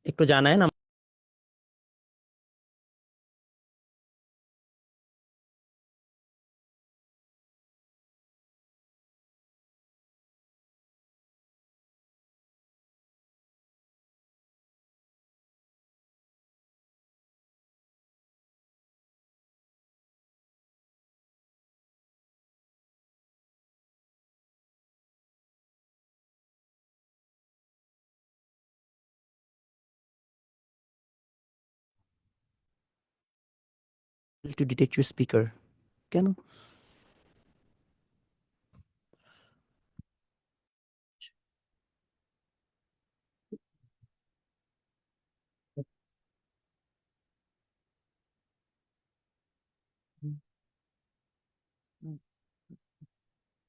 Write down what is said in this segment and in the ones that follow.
একটু জানায় না। টু ডিটেক্ট ইউর স্পিকার কেন?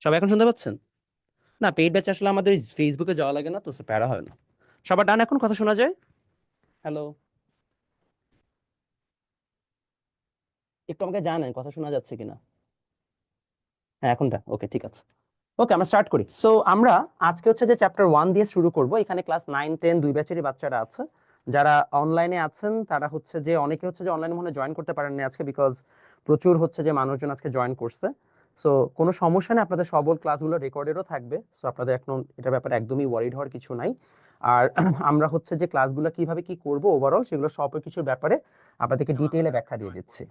সবাই এখন শুনতে পাচ্ছেন? না, পেইড ব্যাচ আসলে আমাদের ফেসবুকে যাওয়া লাগে না, তো প্যারা হয় না। সবার ডান এখন কথা শোনা যায়? হ্যালো, একটু আমাকে জানেন কথা শোনা যাচ্ছে কিনা? হ্যাঁ, এখনটা ওকে, ঠিক আছে। ওকে, আমরা স্টার্ট করি। সো আমরা আজকে হচ্ছে যে চ্যাপ্টার 1 দিয়ে শুরু করব। এখানে ক্লাস 9 10 দুই ব্যাচেরই বাচ্চারা আছে। যারা অনলাইনে আছেন তারা হচ্ছে যে অনেকে হচ্ছে যে অনলাইনে মনে জয়েন করতে পারেননি আজকে, বিকজ প্রচুর হচ্ছে যে মানুষজন আজকে জয়েন করছে। সো কোনো সমস্যা নেই, আপনাদের সবল ক্লাসগুলো রেকর্ডেরও থাকবে। সো আপনাদের এখন এটার ব্যাপারে একদমই ওয়ারিড হওয়ার কিছু নাই। আর আমরা হচ্ছে যে ক্লাসগুলো কিভাবে কি করব ওভারঅল সেগুলো সব কিছুর ব্যাপারে আপনাদেরকে ডিটেইলে ব্যাখ্যা দিয়ে দিচ্ছি।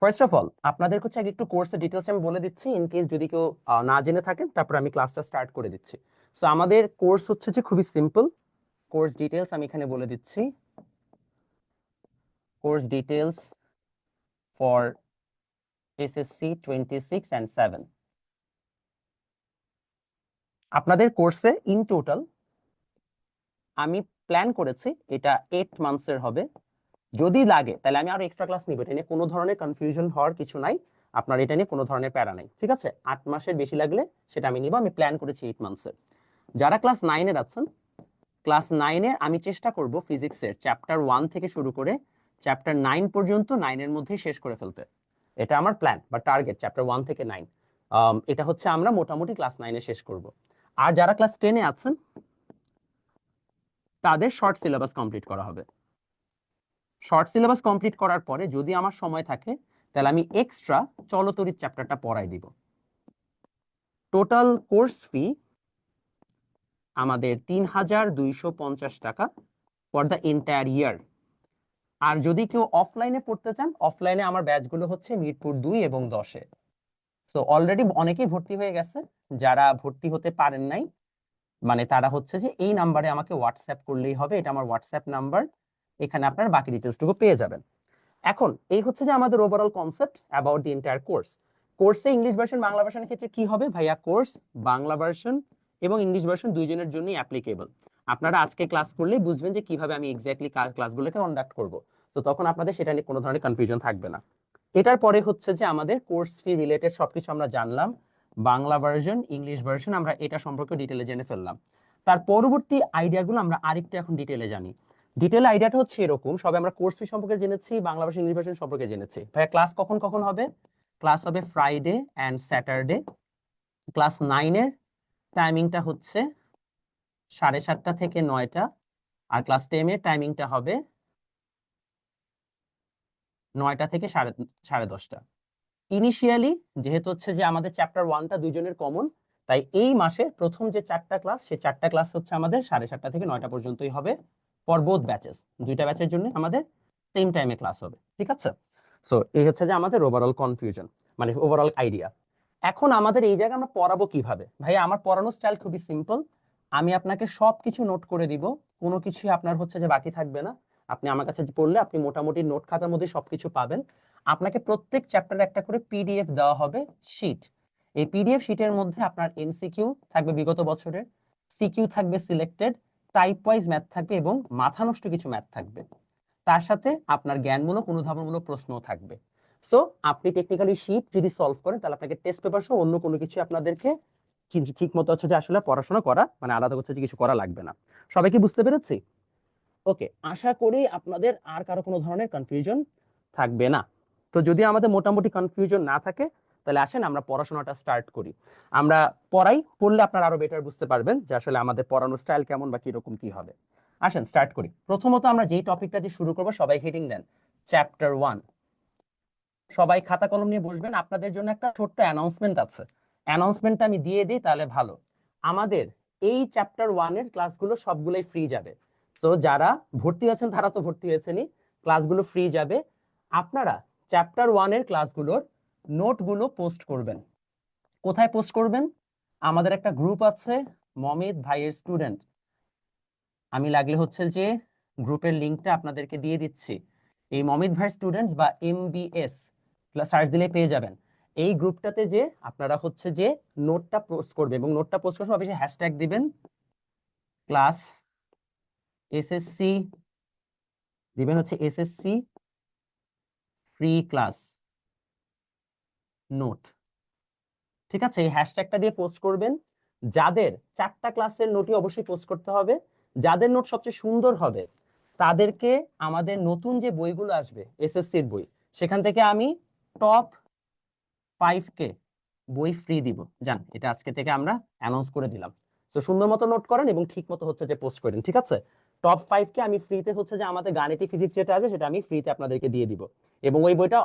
ফার্স্ট অফ অল আপনাদের হচ্ছে আগে একটু কোর্সের ডিটেলস আমি বলে দিচ্ছি, ইন কেস যদি কেউ না জেনে থাকেন, তারপর আমি ক্লাসটা স্টার্ট করে দিচ্ছি। সো আমাদের কোর্স হচ্ছে যে খুবই সিম্পল। কোর্স ডিটেলস আমি এখানে বলে দিচ্ছি। Course details for SSC 26 and 7। আপনাদের কোর্সে ইন টোটাল আমি প্ল্যান করেছি এটা 8 মান্থসের হবে। যদি লাগে তাহলে আমি আরো এক্সট্রা ক্লাস নিব, এটা নিয়ে কোনো ধরনের কনফিউশন হওয়ার কিছু নাই। আপনার এটা নিয়ে কোনো ধরনের প্যারা নাই, ঠিক আছে? 8 মাসের বেশি লাগলে সেটা আমি নিব, আমি প্ল্যান করেছি 8 মান্থসের। যারা ক্লাস 9-এর আছেন, ক্লাস 9-এ আমি চেষ্টা করব ফিজিক্সের চ্যাপ্টার 1 থেকে শুরু করে চ্যাপ্টার 9 পর্যন্ত 9-এর মধ্যেই শেষ করে ফেলতে। এটা আমার প্ল্যান বা টার্গেট, চ্যাপ্টার 1 থেকে 9 এটা হচ্ছে আমরা মোটামুটি ক্লাস 9-এ শেষ করব। আর যারা ক্লাস 10-এ আছেন তাদের শর্ট সিলেবাস কমপ্লিট করা হবে। শর্ট সিলেবাস কমপ্লিট করার পরে যদি আমার সময় থাকে তাহলে আমি এক্সট্রা চলতরিৎ চ্যাপ্টারটা পড়াই দিব। টোটাল কোর্স ফি আমাদের ৩,২৫০ টাকা ফর দ্য এন্টায়ার ইয়ার। আর যদি কেউ অফলাইনে পড়তে চান, অফলাইনে আমার ব্যাচগুলো হচ্ছে মিরপুর 2 এবং 10-এ। তো অলরেডি অনেকেই ভর্তি হয়ে গেছে। যারা ভর্তি হতে পারেন নাই, মানে তারা হচ্ছে যে এই নাম্বারে আমাকে হোয়াটসঅ্যাপ করলেই হবে, এটা আমার হোয়াটসঅ্যাপ নাম্বার। এখানে আপনার বাকি ডিটেলসটুকু পেয়ে যাবেন। এখন এই হচ্ছে যে আমাদের overall concept about the entire course. কোর্সে ইংলিশ ভার্সন বাংলা ভার্সনের ক্ষেত্রে কি হবে ভাইয়া, কোর্স বাংলা ভার্সন এবং ইংলিশ ভার্সন দুইজনের জন্যই অ্যাপ্লিকেবল। আপনারা আজকে ক্লাস করলেই বুঝবেন যে কিভাবে আমি এক্স্যাক্টলি ক্লাসগুলোকে কন্ডাক্ট করব। তো তখন আপনাদের সেটা নিয়ে কোনো ধরনের কনফিউশন থাকবে না। এটার পরে হচ্ছে যে আমাদের কোর্স ফি রিলেটেড সবকিছু আমরা জানলাম। বাংলা ভার্সন ইংলিশ ভার্সন আমরা এটা সম্পর্কে ডিটেলে জেনে ফেললাম। তার পরবর্তী আইডিয়াগুলো আমরা আরেকটু এখন ডিটেলে জানি। ডিটেল আইডিয়াটা হচ্ছে এরকম, সবে আমরা কোর্স ফি সম্পর্কে জেনেছি, বাংলা ভার্সন ইংলিশ ভার্সন সম্পর্কে জেনেছি। ভাইয়া ক্লাস কখন কখন হবে? ক্লাস হবে ফ্রাইডে অ্যান্ড স্যাটারডে। ক্লাস 9-এর টাইমিংটা হচ্ছে 7:30 থেকে 9টা। আর ক্লাস 10-এর টাইমিংটা হবে 9টা থেকে সাড়ে 10টা। ইনিশিয়ালি যেহেতু হচ্ছে যে আমাদের চ্যাপ্টার 1টা দুইজনের কমন, তাই এই মাসে প্রথম যে 4টা ক্লাস, সেই 4টা ক্লাস হচ্ছে আমাদের 7:30 থেকে 9টা পর্যন্তই হবে ফর বোথ ব্যাচেস। দুইটা ব্যাচের জন্য আমাদের সেম টাইমে ক্লাস হবে, ঠিক আছে? সো এই হচ্ছে যে আমাদের ওভারঅল কনফিউশন, মানে ওভারঅল আইডিয়া। এখন আমাদের এই জায়গায় আমরা পড়াবো কিভাবে? ভাই আমার পড়ানোর স্টাইল খুবই সিম্পল। আমি আপনাকে সবকিছু নোট করে দিব, কোনো কিছুই আপনার হচ্ছে যে বাকি থাকবে না। আপনি আমার কাছে পড়লে আপনি মোটামুটি নোট খাতার মধ্যে সবকিছু পাবেন। আপনাকে প্রত্যেক চ্যাপ্টারে একটা করে পিডিএফ দেওয়া হবে, শীট। এই পিডিএফ শীটের মধ্যে আপনার এমসিকিউ থাকবে বিগত বছরের, সিকিউ থাকবে সিলেক্টেড, টাইপ ওয়াইজ ম্যাথ থাকবে এবং মাথা নষ্ট কিছু ম্যাথ থাকবে। তার সাথে আপনার জ্ঞানমূলক অনুধাবনমূলক প্রশ্নও থাকবে। সো আপনি টেকনিক্যালি শীট যদি সলভ করেন তাহলে আপনাকে টেস্ট পেপার সহ অন্য কোনো কিছু আপনাদেরকে ঠিক মতো হচ্ছে যে আসলে পড়াশোনা করা, মানে আলাদা হচ্ছে যে কিছু করা লাগবে না। সবাই কি বুঝতে পেরেছি? ওকে, আশা করি আপনাদের আর কারো কোনো ধরনের কনফিউশন থাকবে না। তো যদি আমাদের মোটামুটি কনফিউশন না থাকে তাহলে আসেন আমরা পড়াশোনাটা স্টার্ট করি। আমরা পড়লে আপনারা আরো বেটার বুঝতে পারবেন যে আসলে আমাদের পড়ানোর স্টাইল কেমন বা কিরকম কি হবে। আসেন স্টার্ট করি। প্রথমত আমরা যেই টপিকটা দিয়ে শুরু করবো, সবাই হেডিং দেন চ্যাপ্টার 1। সবাই খাতা কলম নিয়ে বসবেন। আপনাদের জন্য একটা ছোট্ট অ্যানাউন্সমেন্ট আছে, অ্যানাউন্সমেন্টটা আমি দিয়ে দিই তাহলে ভালো। আমাদের এই চ্যাপ্টার 1 এর ক্লাসগুলো সবগুলোই ফ্রি যাবে। তো যারা ভর্তি হয়েছেন তারা তো ভর্তি হয়েছেনই, ক্লাসগুলো ফ্রি যাবে। আপনারা চ্যাপ্টার 1 এর ক্লাসগুলোর নোটগুলো পোস্ট করবেন। কোথায় পোস্ট করবেন? আমাদের একটা গ্রুপ আছে, মমিত ভাইয়ের স্টুডেন্ট। আমি লাগলে হচ্ছে যে গ্রুপের লিংকটা আপনাদেরকে দিয়ে দিচ্ছি। এই মমিত ভাইয়ের স্টুডেন্টস বা MBS সার্চ দিলে পেয়ে যাবেন। এই গ্রুপটাতে যে আপনারা হচ্ছে যে নোটটা পোস্ট করবে, এবং নোটটা পোস্ট করার সময় অবশ্যই হ্যাশট্যাগ দিবেন ক্লাস SSC, দিবেন হচ্ছে SSC ফ্রি ক্লাস নোট। ঠিক আছে, এই হ্যাশট্যাগটা দিয়ে পোস্ট করবেন। যাদের 4টা ক্লাসের নোটই অবশ্যই পোস্ট করতে হবে। যাদের নোট সবচেয়ে সুন্দর হবে তাদেরকে আমাদের নতুন যে বইগুলো আসবে SSCর বই, সেখান থেকে আমি টপ 5কে বই ফ্রি দিব। জান, এটা আজকে থেকে আমরা অ্যানাউন্স করে দিলাম। তো সুন্দর মতো নোট করেন এবং ঠিক মতো হচ্ছে যে পোস্ট করেন, ঠিক আছে? টপ 5কে আমি ফ্রিতে হচ্ছে যে আমাদের গাণিতিক ফিজিক্স যেটা আসবে সেটা আমি ফ্রিতে আপনাদেরকে দিয়ে দিব। এবং ওই বইটা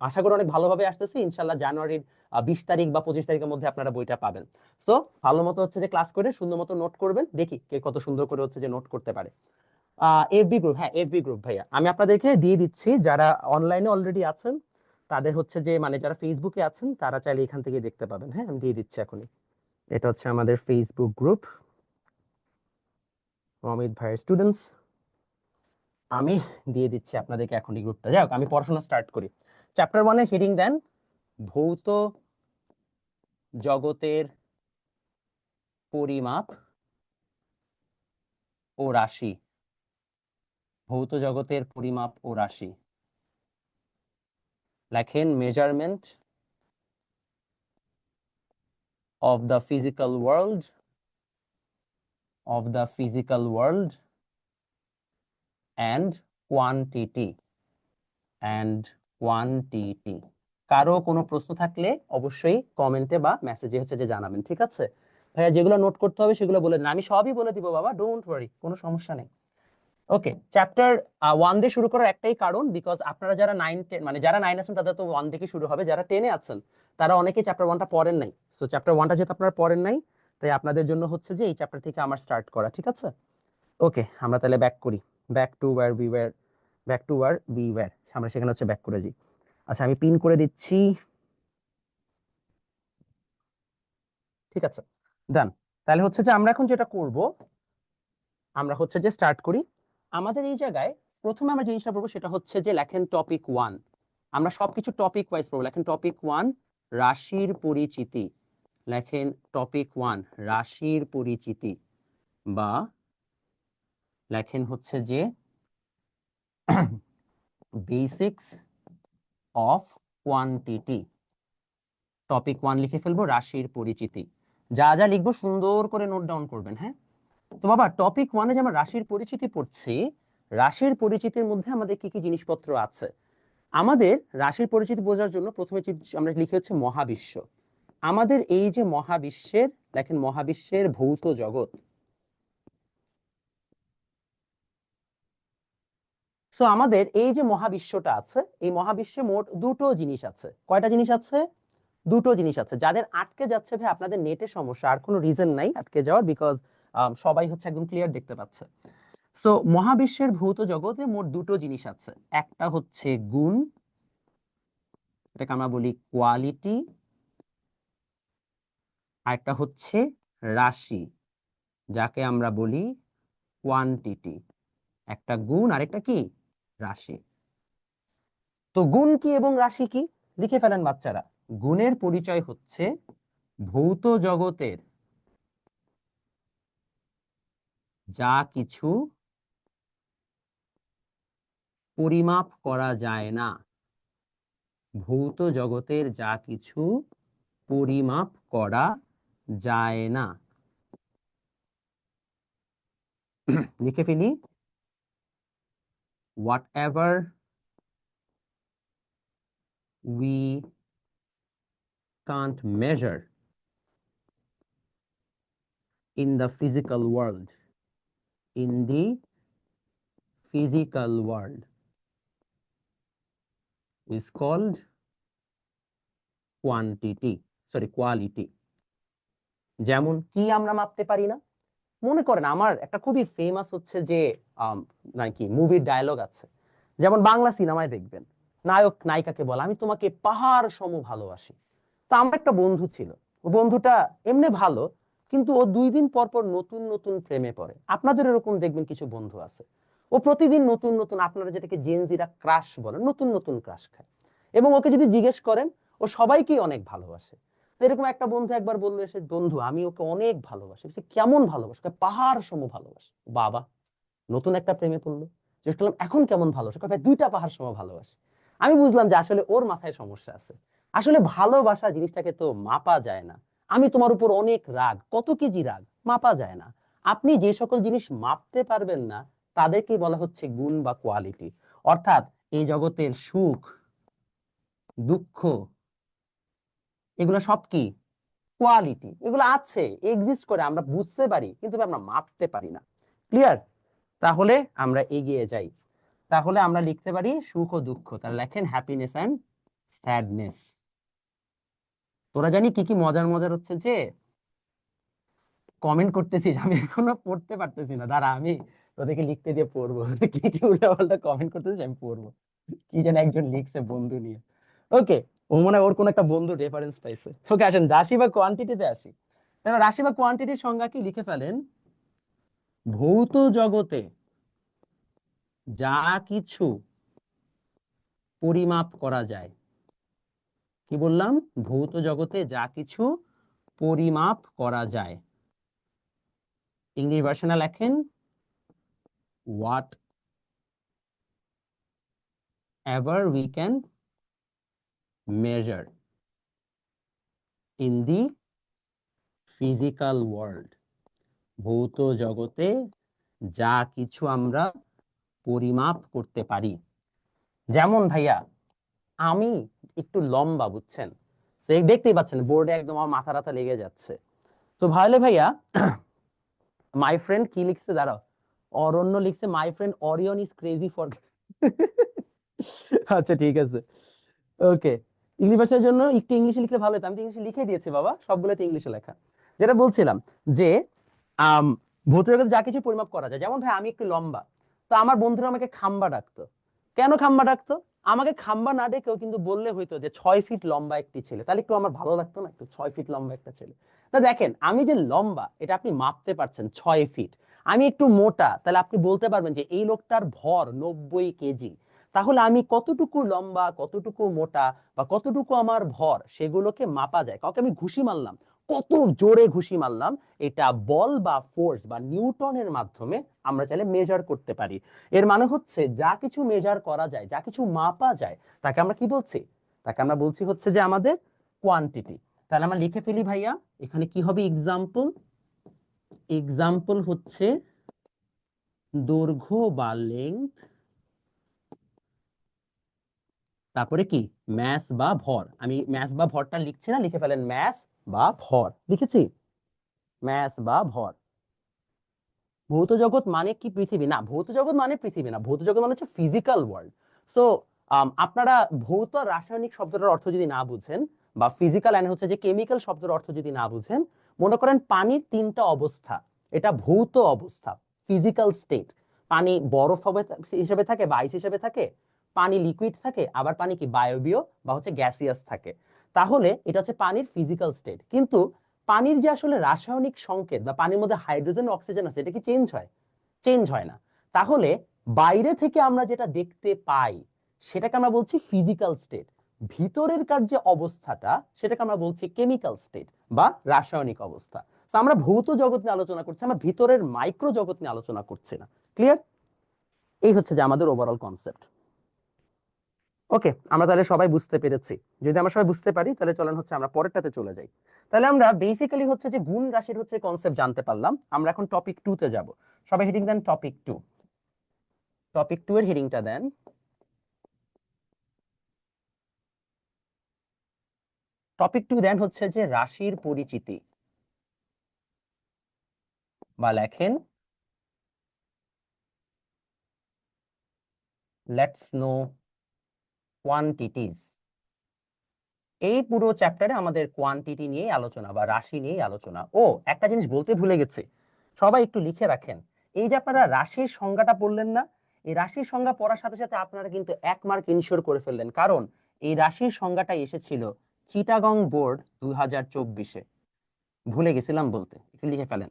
আশা করি অনেক ভালোভাবে আসতেছে। ইনশাল্লাহ জানুয়ারির 20 তারিখ বা 25 তারিখের মধ্যে আপনারা বইটা পাবেন। সো ভালো মতো হচ্ছে যে ক্লাস করে সুন্দর মতো নোট করবেন, দেখি কে কত সুন্দর করে হচ্ছে যে নোট করতে পারে। FB গ্রুপ, হ্যাঁ FB গ্রুপ ভাইয়া আমি আপনাদেরকে দিয়ে দিচ্ছি। যারা অনলাইনে অলরেডি আছেন তাদের হচ্ছে যে মানে যারা ফেসবুকে আছেন তারা চাইলে এখান থেকে দেখতে পাবেন। হ্যাঁ, আমি দিয়ে দিচ্ছি এখনই। এটা হচ্ছে আমাদের ফেসবুক গ্রুপ অমিত ভাইয়ের স্টুডেন্টস। আমি দিয়ে দিচ্ছি আপনাদেরকে এখনই গ্রুপটা। যাই হোক, আমি পড়াশোনা স্টার্ট করি। চ্যাপ্টার 1 এর হেডিং দেন ভৌত জগতের পরিমাপ ও রাশি। ভৌত জগতের পরিমাপ ও রাশি লেখেন measurement of the physical world, of the physical world and quantity and quantity। কারো কোনো প্রশ্ন থাকলে অবশ্যই কমেন্টে বা মেসেজে হচ্ছে যে জানাবেন, ঠিক আছে ভাইয়া? যেগুলো নোট করতে হবে সেগুলো বলে দিন, আমি সবই বলে দিব বাবা, ডোন্ট ওয়ারি, কোনো সমস্যা নেই। ওকে, চ্যাপ্টার 1 দিয়ে শুরু করার একটাই কারণ, বিকজ আপনারা যারা 9 10 মানে যারা 9 আছেন তাদের তো 1 থেকে শুরু হবে, যারা 10-এ আছেন তারা অনেকেই চ্যাপ্টার 1টা পড়েন নাই। সো চ্যাপ্টার 1টা যেহেতু আপনারা পড়েন নাই, তাই আপনাদের জন্য হচ্ছে যে এই চ্যাপ্টার থেকে আমার স্টার্ট করা, ঠিক আছে? ওকে, আমরা তাহলে ব্যাক করি। Back to wire we were, back to wire we were, আমরা সেখানে হচ্ছে ব্যাক করে যাই। আচ্ছা, আমি পিন করে দিচ্ছি, ঠিক আছে ডান। তাহলে হচ্ছে যে আমরা এখন যেটা করব, আমরা হচ্ছে যে স্টার্ট করি। আমাদের এই জায়গায় প্রথমে আমরা জিনিসটা পড়বো সেটা হচ্ছে যে লেখেন টপিক 1। আমরা সবকিছু টপিক ওয়াইজ পড়বো। লেখেন টপিক 1 রাশির পরিচিতি। লেখেন টপিক 1 রাশির পরিচিতি, বা লেখেন হচ্ছে যে বেসিক্স অফ কোয়ান্টিটি। টপিক 1 লিখে ফেলবো, রাশির পরিচিতি। যা যা লিখবো সুন্দর করে নোট ডাউন করবেন, হ্যাঁ? তো বাবা টপিক 1 এ যে আমরা রাশির পরিচিতি পড়ছি, রাশির পরিচিতির মধ্যে আমাদের কি কি জিনিসপত্র আছে? আমাদের রাশির পরিচিতি বোঝার জন্য প্রথমে আমরা লিখে হচ্ছে মহাবিশ্ব। আমাদের এই যে মহাবিশ্বের, দেখেন মহাবিশ্বের ভৌত জগৎ। সো আমাদের এই যে মহাবিশ্বটা আছে, এই মহাবিশ্বে মোট দুটো জিনিস আছে। কয়টা জিনিস আছে? দুটো জিনিস আছে। যাদের আটকে যাচ্ছে ভাই আপনাদের নেটে সমস্যা, আর কোনো রিজন নাই আটকে যাওয়ার, বিকজ সবাই হচ্ছে একদম ক্লিয়ার দেখতে পাচ্ছে। সো মহাবিশ্বের ভৌত জগতে মোট দুটো জিনিস আছে। একটা হচ্ছে গুণ, এটাকে আমরা বলি কোয়ালিটি, আর একটা হচ্ছে রাশি, যাকে আমরা বলি কোয়ান্টিটি। একটা গুণ আর একটা কি? রাশি। তো গুণ কি এবং রাশি কি লিখে ফেলেন বাচ্চারা। গুণের পরিচয় হচ্ছে ভৌত জগতের যা কিছু পরিমাপ করা যায় না। ভৌত জগতের যা কিছু পরিমাপ করা যায় না। লিখে ফেলি, whatever we can't measure in the physical world, in the physical world is called quality। যেমন কি আমরা মাপতে পারি না? মনে করেন আমার একটা খুবই ফেমাস হচ্ছে যে নাকি মুভির ডায়লগ আছে, যেমন বাংলা সিনেমায় দেখবেন নায়ক নায়িকাকে বলে আমি তোমাকে পাহাড় সম ভালোবাসি। তো আমার একটা বন্ধু ছিল, ও বন্ধুটা এমনি ভালো, কিন্তু ও 2 দিন পর পর নতুন নতুন প্রেমে পড়ে। আপনাদের এরকম দেখবেন কিছু বন্ধু আছে, ও প্রতিদিন নতুন নতুন, আপনারা যেটাকে জেনজিরা ক্রাশ বলেন, নতুন নতুন ক্রাশ খায়। এবং ওকে যদি জিজ্ঞেস করেন, ও সবাইকেই অনেক ভালোবাসে। তো এরকম একটা বন্ধু একবার বললো এসে, বন্ধু আমি ওকে অনেক ভালোবাসি। সে কেমন ভালোবাসে? পাহাড় সম ভালোবাসে। বাবা, নতুন একটা প্রেমে পড়লো। জিজ্ঞেস করলাম এখন কেমন ভালোবাসে? ভাই 2টা পাহাড় সম ভালোবাসে। আমি বুঝলাম যে আসলে ওর মাথায় সমস্যা আছে। আসলে ভালোবাসা জিনিসটাকে তো মাপা যায় না। আমি তোমার উপর অনেক রাগ, কত কেজি রাগ, মাপা যায় না। আপনি যে সকল জিনিস মাপতে পারবেন না, তাদেরকে বলা হচ্ছে গুণ বা কোয়ালিটি। অর্থাৎ এই জগতের সুখ, দুঃখ, এগুলো সব কি? কোয়ালিটি। এগুলো আছে, এক্সিস্ট করে, আমরা বুঝতে পারি, কিন্তু আমরা মাপতে পারি না। ক্লিয়ার? তাহলে আমরা এগিয়ে যাই। তাহলে আমরা লিখতে পারি সুখ ও দুঃখ। তাহলে লেখেন হ্যাপিনেস এন্ড স্যাডনেস। তোরা জানি কি কি মজার মজার হচ্ছে যে কমেন্ট করতেছিস, আমি এখনো পড়তে পারতেছি না। দাঁড়া, আমি তোদেরকে লিখতে দিয়ে পড়বো। কি কি উল্টাপাল্টা কমেন্ট করতেছিস, আমি পড়বো। কি যেন একজন লিখছে বন্ধু নিয়ে। ওকে, ও মনে হয় ওর কোন একটা বন্ধু রেফারেন্স পাইছে। ওকে, আসেন রাশি বা কোয়ান্টিটিতে আসি। তাহলে রাশি বা কোয়ান্টিটির সংজ্ঞা কি লিখে ফেলেন? ভৌত জগতে যা কিছু পরিমাপ করা যায়। কি বললাম? ভৌত জগতে যা কিছু পরিমাপ করা যায়। ইংলিশ ভার্সনে লেখেন what ever we can measure in the physical world. ভৌত জগতে যা কিছু আমরা পরিমাপ করতে পারি। যেমন ভাইয়া, আমি একটু লম্বা, বুঝছেন? দেখতেই পাচ্ছেন বোর্ডে একদম আমার মাথা রাথা লেগে যাচ্ছে। তো ভাইলে ভাইয়া, মাই ফ্রেন্ড কি লিখছে দাঁড়াও, অরণ্য লিখছে my friend Orion is crazy for. আচ্ছা ঠিক আছে, ওকে। ইংলিশ ভাষার জন্য একটু ইংলিশে লিখলে ভালো হতো। আমি তো ইংলিশে লিখে দিয়েছি বাবা, সবগুলোতে ইংলিশে লেখা। যেটা বলছিলাম যে আম ভৌত জগতে যা কিছু পরিমাপ করা যায়। যেমন ভাই আমি একটু লম্বা, তো আমার বন্ধুরা আমাকে খাম্বা ডাকতো। কেন খাম্বা ডাকতো? আমাকে খাম্বা না ডেকেও কিন্তু বললে হইতো যে 6 ফিট লম্বা একটি ছেলে, তাহলে একটু আমার ভালো লাগতো না? একটু 6 ফিট লম্বা একটা ছেলে। তা দেখেন, আমি যে লম্বা এটা আপনি মাপতে পারছেন 6 ফিট। আমি একটু মোটা, তাহলে আপনি বলতে পারবেন যে এই লোকটার ভর 90 কেজি। তাহলে আমি কতটুকু লম্বা, কতটুকু মোটা, বা কতটুকু আমার ভর, সেগুলোকে মাপা যায়। কাউকে আমি ঘুষি মারলাম, কত জোরে ঘুষি মারলাম, এটা বল বা ফোর্স বা নিউটনের মাধ্যমে আমরা চাইলে মেজার করতে পারি। এর মানে হচ্ছে যা কিছু মেজার করা যায়, যা কিছু মাপা যায়, তাকে আমরা কি বলছি? তাকে আমরা বলছি হচ্ছে যে আমাদের কোয়ান্টিটি। তাহলে আমরা লিখে ফেলি ভাইয়া, এখানে কি হবে? এক্সাম্পল। এক্সাম্পল হচ্ছে দৈর্ঘ্য বা লেংথ, তারপরে কি ম্যাস বা ভর। আমি ম্যাস বা ভরটা লিখছি না, লিখে ফেলেন ম্যাস বা ভর। লিখেছি ম্যাস বা ভর। ভৌত জগৎ মানে কি পৃথিবী? না, ভৌত জগৎ মানে পৃথিবী না, ভৌত জগৎ মানে হচ্ছে ফিজিক্যাল ওয়ার্ল্ড। সো আপনারা ভৌত রাসায়নিক শব্দটার অর্থ যদি না বুঝেন, বা ফিজিক্যাল এনে হচ্ছে যে কেমিক্যাল শব্দের অর্থ যদি না বুঝেন, মনে করেন পানির 3টা অবস্থা, এটা ভৌত অবস্থা, ফিজিক্যাল স্টেট। পানি বরফ হবে হিসেবে থাকে বা আইস হিসেবে থাকে, পানি লিকুইড থাকে, আবার পানি কি বায়বীয় বা হচ্ছে গ্যাসিয়াস থাকে। তাহলে এটা হচ্ছে পানির ফিজিক্যাল স্টেট। কিন্তু পানির যে আসলে রাসায়নিক সংকেত, বা পানির মধ্যে হাইড্রোজেন অক্সিজেন আছে, এটা কি চেঞ্জ হয়? চেঞ্জ হয় না। তাহলে বাইরে থেকে আমরা যেটা দেখতে পাই, সেটাকে আমরা বলছি ফিজিক্যাল স্টেট। ভিতরের কার যে অবস্থাটা, সেটাকে আমরা বলছি কেমিক্যাল স্টেট বা রাসায়নিক অবস্থা। তো আমরা ভৌত জগৎ নিয়ে আলোচনা করছি, আমরা ভিতরের মাইক্রো জগৎ নিয়ে আলোচনা করছি না। ক্লিয়ার? এই হচ্ছে যে আমাদের ওভারঅল কনসেপ্ট। ওকে, আমরা তাহলে সবাই বুঝতে পেরেছি। যদি আমরা সবাই বুঝতে পারি, তাহলে চলেন হচ্ছে আমরা পরেরটাতে চলে যাই। তাহলে আমরা বেসিক্যালি হচ্ছে যে গুণ রাশির হচ্ছে কনসেপ্ট জানতে পারলাম। আমরা এখন টপিক 2 তে যাব। সবাই হেডিং দেন টপিক 2। টপিক 2 এর হেডিংটা দেন টপিক 2 দেন হচ্ছে যে রাশির পরিচিতি, বা লেখেন লেটস নো কোয়ান্টিটিজ। এই পুরো চ্যাপ্টারে আমাদের কোয়ান্টিটি নিয়ে আলোচনা বা রাশি নিয়ে আলোচনা। ও একটা জিনিস বলতে ভুলে গেছি, সবাই একটু লিখে রাখেন। এই যে আপনারা রাশির সংজ্ঞাটা পড়লেন না, এই রাশির সংজ্ঞা পড়ার সাথে সাথে আপনারা কিন্তু 1 মার্ক ইনশিওর করে ফেললেন, কারণ এই রাশির সংজ্ঞাটা এসেছিল চিটাগং বোর্ড 2024-এ। ভুলে গেছিলাম বলতে, একটু লিখে ফেলেন।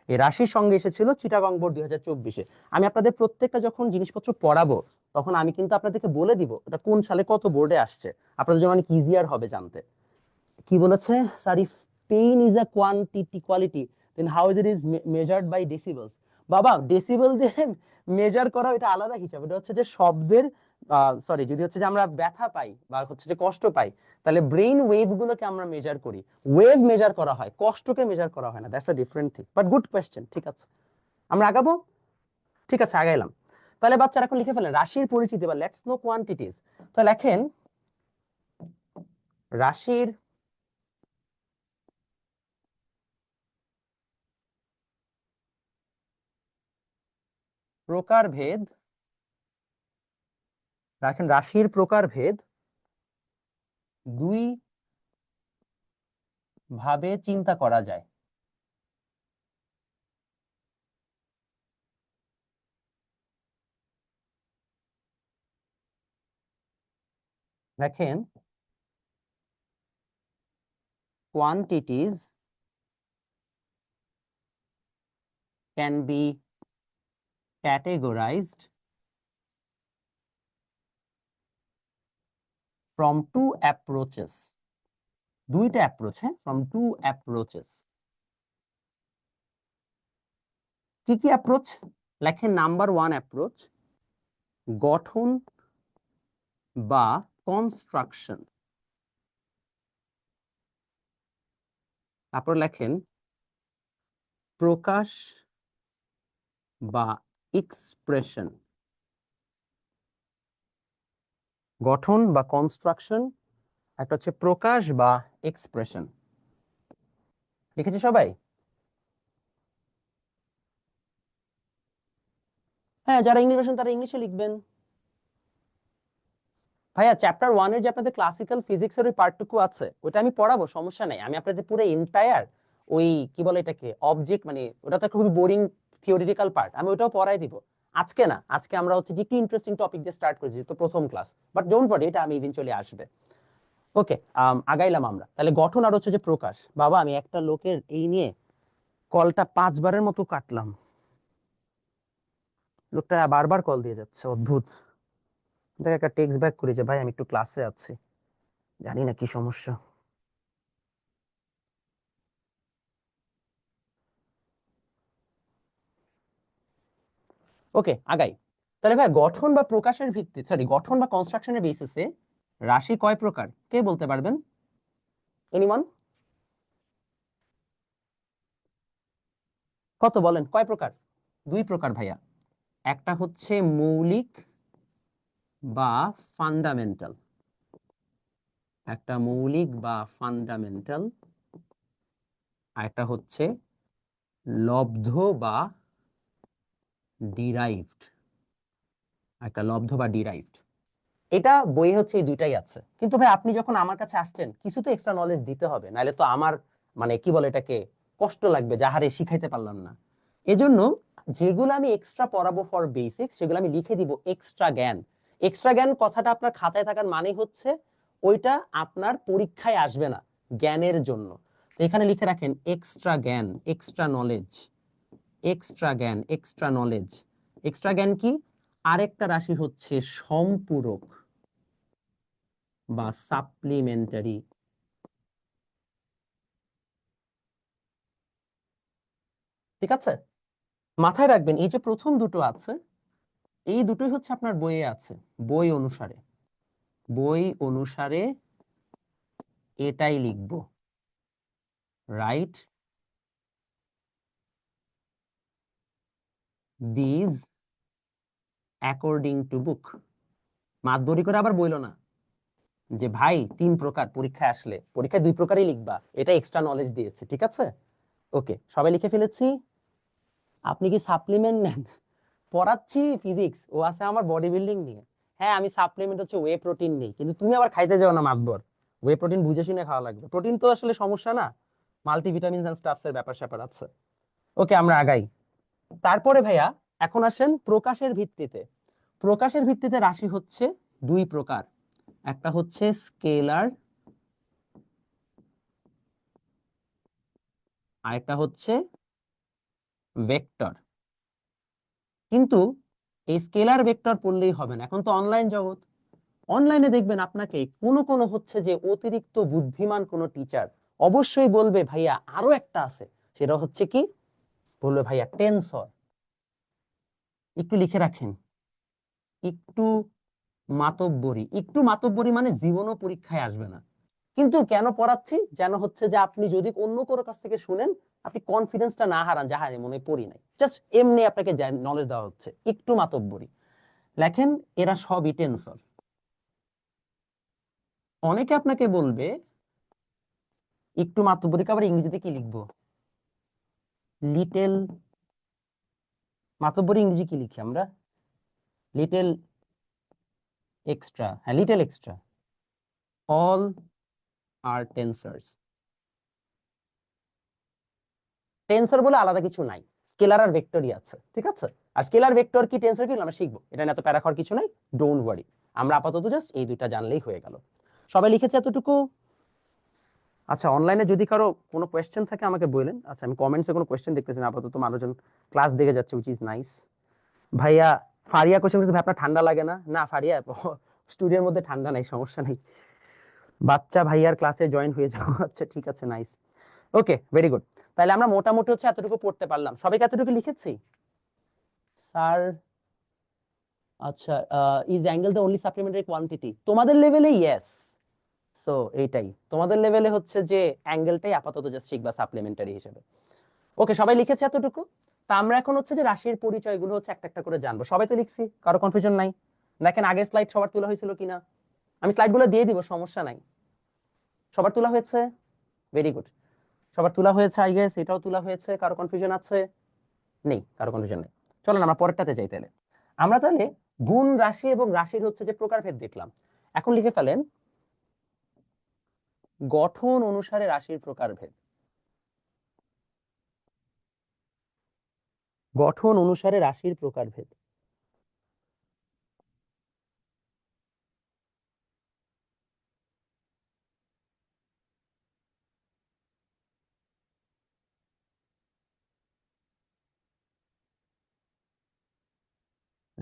এই রাশির সঙ্গে এসেছিল চিটাগং বোর্ড 2024-এ। আমি আপনাদের প্রত্যেকটা যখন জিনিসপত্র পড়াবো তখন আমি কিন্তু আপনাদেরকে বলে দিব এটা কোন সালে কত বোর্ডে আসছে, আপনাদের জন্য অনেক ইজিয়ার হবে জানতে। কি বলেছে sir, if pain is a quantity quality then how is it is measured by decibels. বাবা ডেসিবেল দিয়ে মেজার করা এটা আলাদা হিসাব, এটা হচ্ছে যে শব্দের, সরি, যদি হচ্ছে যে আমরা ব্যথা পাই বা হচ্ছে যে কষ্ট পাই তাহলে ব্রেইন ওয়েভ গুলোকে আমরা মেজার করি, ওয়েভ মেজার করা হয়, কষ্টকে মেজার করা হয় না। That's a different thing, but good question. ঠিক আছে, আমরা আগাবো। ঠিক আছে, আগাইলাম। তাহলে বাচ্চারা এখন লিখে ফেলেন রাশির পরিচিতি বা লেটস নো কোয়ান্টিটিজ। তো লেখেন রাশির প্রকারভেদ, রাখেন রাশির প্রকারভেদ দুই ভাবে চিন্তা করা যায়। দেখেন quantities can be categorized from two approaches. দুইটা অ্যাপ্রোচ, হ্যাঁ, ফ্রম টু অ্যাপ্রোচেস। কি কি অ্যাপ্রোচ? লেখেন নাম্বার 1 অ্যাপ্রোচ গঠন বা কনস্ট্রাকশন। তারপর লেখেন প্রকাশ বা এক্সপ্রেশন। গঠন বা কনস্ট্রাকশন, একটা হচ্ছে প্রকাশ বা এক্সপ্রেশন। লিখেছে সবাই? হ্যাঁ, যারা ইংলিশ ভার্সন তারা ইংলিশে লিখবেন। ভাইয়া চ্যাপ্টার 1-এর যে আপনাদের ক্লাসিক্যাল ফিজিক্সের ওই পার্টটুকু আছে ওটা আমি পড়াবো, সমস্যা নাই। আমি আপনাদের পুরো এন্টায়ার ওই কি বলে এটাকে অবজেক্ট, মানে ওটা তো খুবই বোরিং থিওরিটিক্যাল পার্ট, আমি ওটাও পড়াই দিব। আজকে না, আজকে আমরা হচ্ছে যে একটু ইন্টারেস্টিং টপিক দিয়ে স্টার্ট করেছি, তো প্রথম ক্লাস, বাট ডোন্ট ওয়ারি, এটা আমি ইভেন্চুয়ালি আসবে। ওকে, আগাইলাম আমরা। তাহলে গঠন আর হচ্ছে যে প্রকাশ। বাবা আমি একটা লোকের এই নিয়ে কলটা 5 বারের মতো কাটলাম, লোকটা বারবার কল দিয়ে যাচ্ছে, অদ্ভুত। দেখ একটা টেক্সট ব্যাক করি যে ভাই আমি একটু ক্লাসে আছি, জানি না কি সমস্যা। ওকে, আগাই। তাহলে ভাই গঠন বা প্রকাশের ভিত্তি, সরি, গঠন বা কনস্ট্রাকশনের বেসিসে রাশি কয় প্রকার কে বলতে পারবেন? এনিওয়ান? কত বলেন, কয় প্রকার? 2 প্রকার ভাইয়া। একটা হচ্ছে মৌলিক বা ফান্ডামেন্টাল, একটা মৌলিক বা ফান্ডামেন্টাল, আর একটা হচ্ছে লব্ধ বা ডিরাইভড, একটা লব্ধ বা ডিরাইভড। এটা বইয়ে হচ্ছে এই দুইটাই আছে, কিন্তু ভাই আপনি যখন আমার কাছে আসছেন কিছু তো এক্সট্রা নলেজ দিতে হবে, নাহলে তো আমার মানে কি বলে এটাকে কষ্ট লাগবে, যাহারে শিখাইতে পারলাম না। এজন্য যেগুলো আমি এক্সট্রা পড়াবো ফর বেসিক্স সেগুলো আমি লিখে দিব এক্সট্রা জ্ঞান। এক্সট্রা জ্ঞান কথাটা আপনার খাতায় থাকার মানে হচ্ছে ওইটা আপনার পরীক্ষায় আসবে না, জ্ঞানের জন্য। তো এখানে লিখে রাখেন এক্সট্রা জ্ঞান, এক্সট্রা নলেজ, এক্সট্রা জ্ঞান, এক্সট্রা নলেজ। এক্সট্রা জ্ঞান কি? আরেকটা রাশি হচ্ছে সম্পূরক বা সাপ্লিমেন্টারি। ঠিক আছে, মাথায় রাখবেন এই যে প্রথম দুটো আছে এই দুটোই হচ্ছে আপনার বইয়ে আছে, বই অনুসারে, বই অনুসারে এটাই লিখবো, right these according to book. মাতবরি করে আবার বইলো না যে ভাই 3 প্রকার, পরীক্ষায় আসলে পরীক্ষায় 2 প্রকারই লিখবা, এটা এক্সট্রা নলেজ দিয়েছে। ঠিক আছে, ওকে, সবাই লিখে ফেলেছি। আপনি কি সাপ্লিমেন্ট নেন? পড়াচ্ছি ফিজিক্স, ও আছে আমার বডি বিল্ডিং নিয়ে। হ্যাঁ আমি সাপ্লিমেন্ট হচ্ছে ওয়ে প্রোটিন নেই, কিন্তু তুমি আবার খাইতে যাও না মাতবর, ওয়ে প্রোটিন বুঝে শুনে খাওয়া লাগবে, প্রোটিন তো আসলে সমস্যা না, মাল্টিভিটামিন এন্ড স্টাফস এর ব্যাপার স্যাপার আছে। ওকে আমরা আগাই। তারপরে ভাইয়া এখন আসেন প্রকাশের ভিত্তিতে। প্রকাশের ভিত্তিতে রাশি হচ্ছে দুই প্রকার, একটা হচ্ছে স্কেলার, আরেকটা হচ্ছে ভেক্টর। কিন্তু এই স্কেলার ভেক্টর পড়লেই হবে না, এখন তো অনলাইন জগৎ, অনলাইনে দেখবেন আপনাকে কোনো কোনো হচ্ছে যে অতিরিক্ত বুদ্ধিমান কোনো টিচার অবশ্যই বলবে ভাইয়া আরো একটা আছে, সেটা হচ্ছে কি, বলবে ভাইয়া টেনসর, একটু লিখে রাখেন, একটু মাতব্বরি, একটু মাতব্বরি মানে জীবনও পরীক্ষায় আসবে না। কিন্তু কেন পড়াচ্ছি, যেন হচ্ছে যে আপনি যদি অন্য কারো কাছ থেকে শুনেন আপনি কনফিডেন্সটা না হারান, যাহা মনে পড়ি নাই, জাস্ট এমনি আপনাকে নলেজ দেওয়া হচ্ছে, একটু মাতব্বরি। লেখেন এরা সবই টেনসর। অনেকে আপনাকে বলবে একটু মাতব্বরিকে আবার ইংরেজিতে কি লিখবো, লিটেল, মাতব্বরি ইংরেজি কি লিখি আমরা, লিটেল এক্সট্রা, হ্যাঁ লিটেল এক্সট্রা। অল আর টেন্সার্স, টেন্সর বলে আলাদা কিছু নাই, স্কেলার আর ভেক্টরই আছে, ঠিক আছে। আর স্কেলার ভেক্টর কি টেন্সর কি আমরা শিখবো, এটা নিয়ে এত প্যারা খাওয়ার কিছু নাই, ডোন্ট ওয়ারি। আমরা আপাতত জাস্ট এই দুইটা জানলেই হয়ে গেল। সবাই লিখেছে এতটুকু? আচ্ছা অনলাইনে যদি কারো কোনো কোয়েশ্চেন থাকে আমাকে বললেন, আচ্ছা আমি কমেন্টসে কোনো কোয়েশ্চেন দেখতেছি না আপাতত, মানুষজন ক্লাস দেখে যাচ্ছে, উইচ ইজ নাইস। ভাইয়া ফারিয়া কোশ্চেন করছে, ভাই আপনার ঠান্ডা লাগে না? না ফারিয়া, স্টুডিওর মধ্যে ঠান্ডা নাই, সমস্যা নাই, বাচ্চা ভাইয়ার ক্লাসে জয়েন হয়ে যাও। আচ্ছা ঠিক আছে, নাইস, ওকে ভেরি গুড। তাহলে আমরা মোটামুটি হচ্ছে এতটুকু পড়তে পারলাম, সবাইকে এতটুকু লিখেছি স্যার। আচ্ছা is angle the only supplementary quantity, তোমাদের লেভেলে ইয়েস। সো এইটাই তোমাদের লেভেলে হচ্ছে যে অ্যাঙ্গেলটাই আপাতত জাস্ট শিখবা সাপ্লিমেন্টারি হিসেবে। ওকে সবাই লিখেছে এতটুকু? তা আমরা এখন হচ্ছে যে রাশির পরিচয়গুলো হচ্ছে একটা একটা করে জানবো, সবাই তো লিখছি, কারো কনফিউশন নাই? দেখেন আগের স্লাইড সবার তোলা হয়েছিল কিনা, আমি স্লাইডগুলো দিয়ে দিব, সমস্যা নাই। সবার তোলা হয়েছে? ভেরি গুড, সবার তোলা হয়েছে আই গেস, এটাও তোলা হয়েছে, কারো কনফিউশন আছে? নেই, কারো কনফিউশন নেই। চলেন আমরা পরেরটাতে যাই তাহলে। আমরা তাহলে গুণ রাশি এবং রাশির হচ্ছে যে প্রকারভেদ দেখলাম, এখন লিখে ফেলেন গঠন অনুসারে রাশির প্রকারভেদ। গঠন অনুসারে রাশির প্রকারভেদ।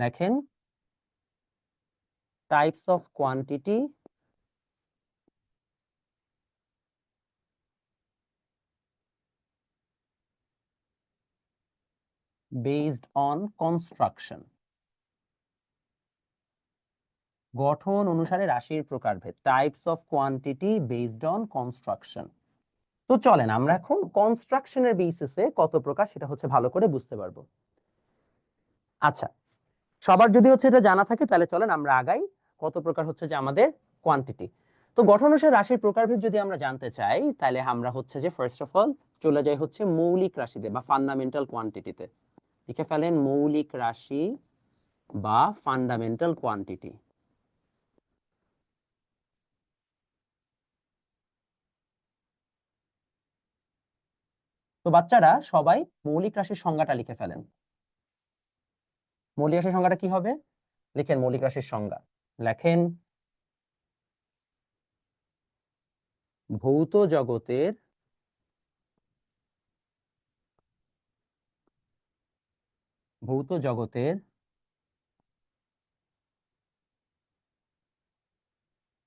দেখেন types of quantity based on construction. গঠন অনুসারে রাশির প্রকারভেদ, types of quantity based on construction. তো চলেন আমরা এখন কনস্ট্রাকশনের বেসিসে কত প্রকার সেটা হচ্ছে ভালো করে বুঝতে পারবো। আচ্ছা সবার যদি হচ্ছে এটা জানা থাকে তাহলে চলেন আমরা আগাই, কত প্রকার হচ্ছে যে আমাদের কোয়ান্টিটি। তো গঠন অনুসারে রাশির প্রকারভেদ যদি আমরা জানতে চাই তাহলে আমরা হচ্ছে যে ফার্স্ট অফ অল চলে যাই হচ্ছে মৌলিক রাশিতে বা ফান্ডামেন্টাল কোয়ান্টিটিতে। লিখে ফেলেন মৌলিক রাশি বা ফান্ডামেন্টাল কোয়ান্টিটি। তো বাচ্চারা সবাই মৌলিক রাশির সংজ্ঞাটা লিখে ফেলেন। মৌলিক রাশির সংজ্ঞাটা কি হবে, লিখেন মৌলিক রাশির সংজ্ঞা। লেখেন ভৌত জগতের ভৌত জগতের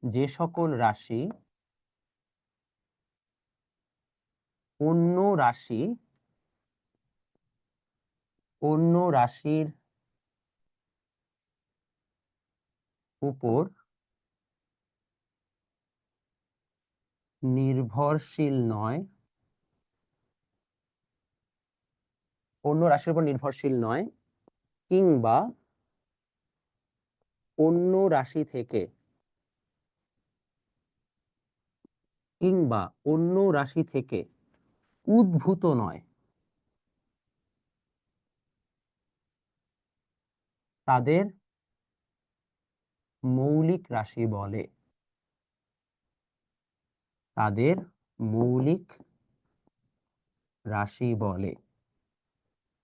যে সকল রাশি অন্য রাশি রাশির উপর নির্ভরশীল নয়, অন্য রাশির উপর নির্ভরশীল নয়, কিংবা অন্য রাশি থেকে উদ্ভূত নয়, তাদের মৌলিক রাশি বলে, তাদের মৌলিক রাশি বলে।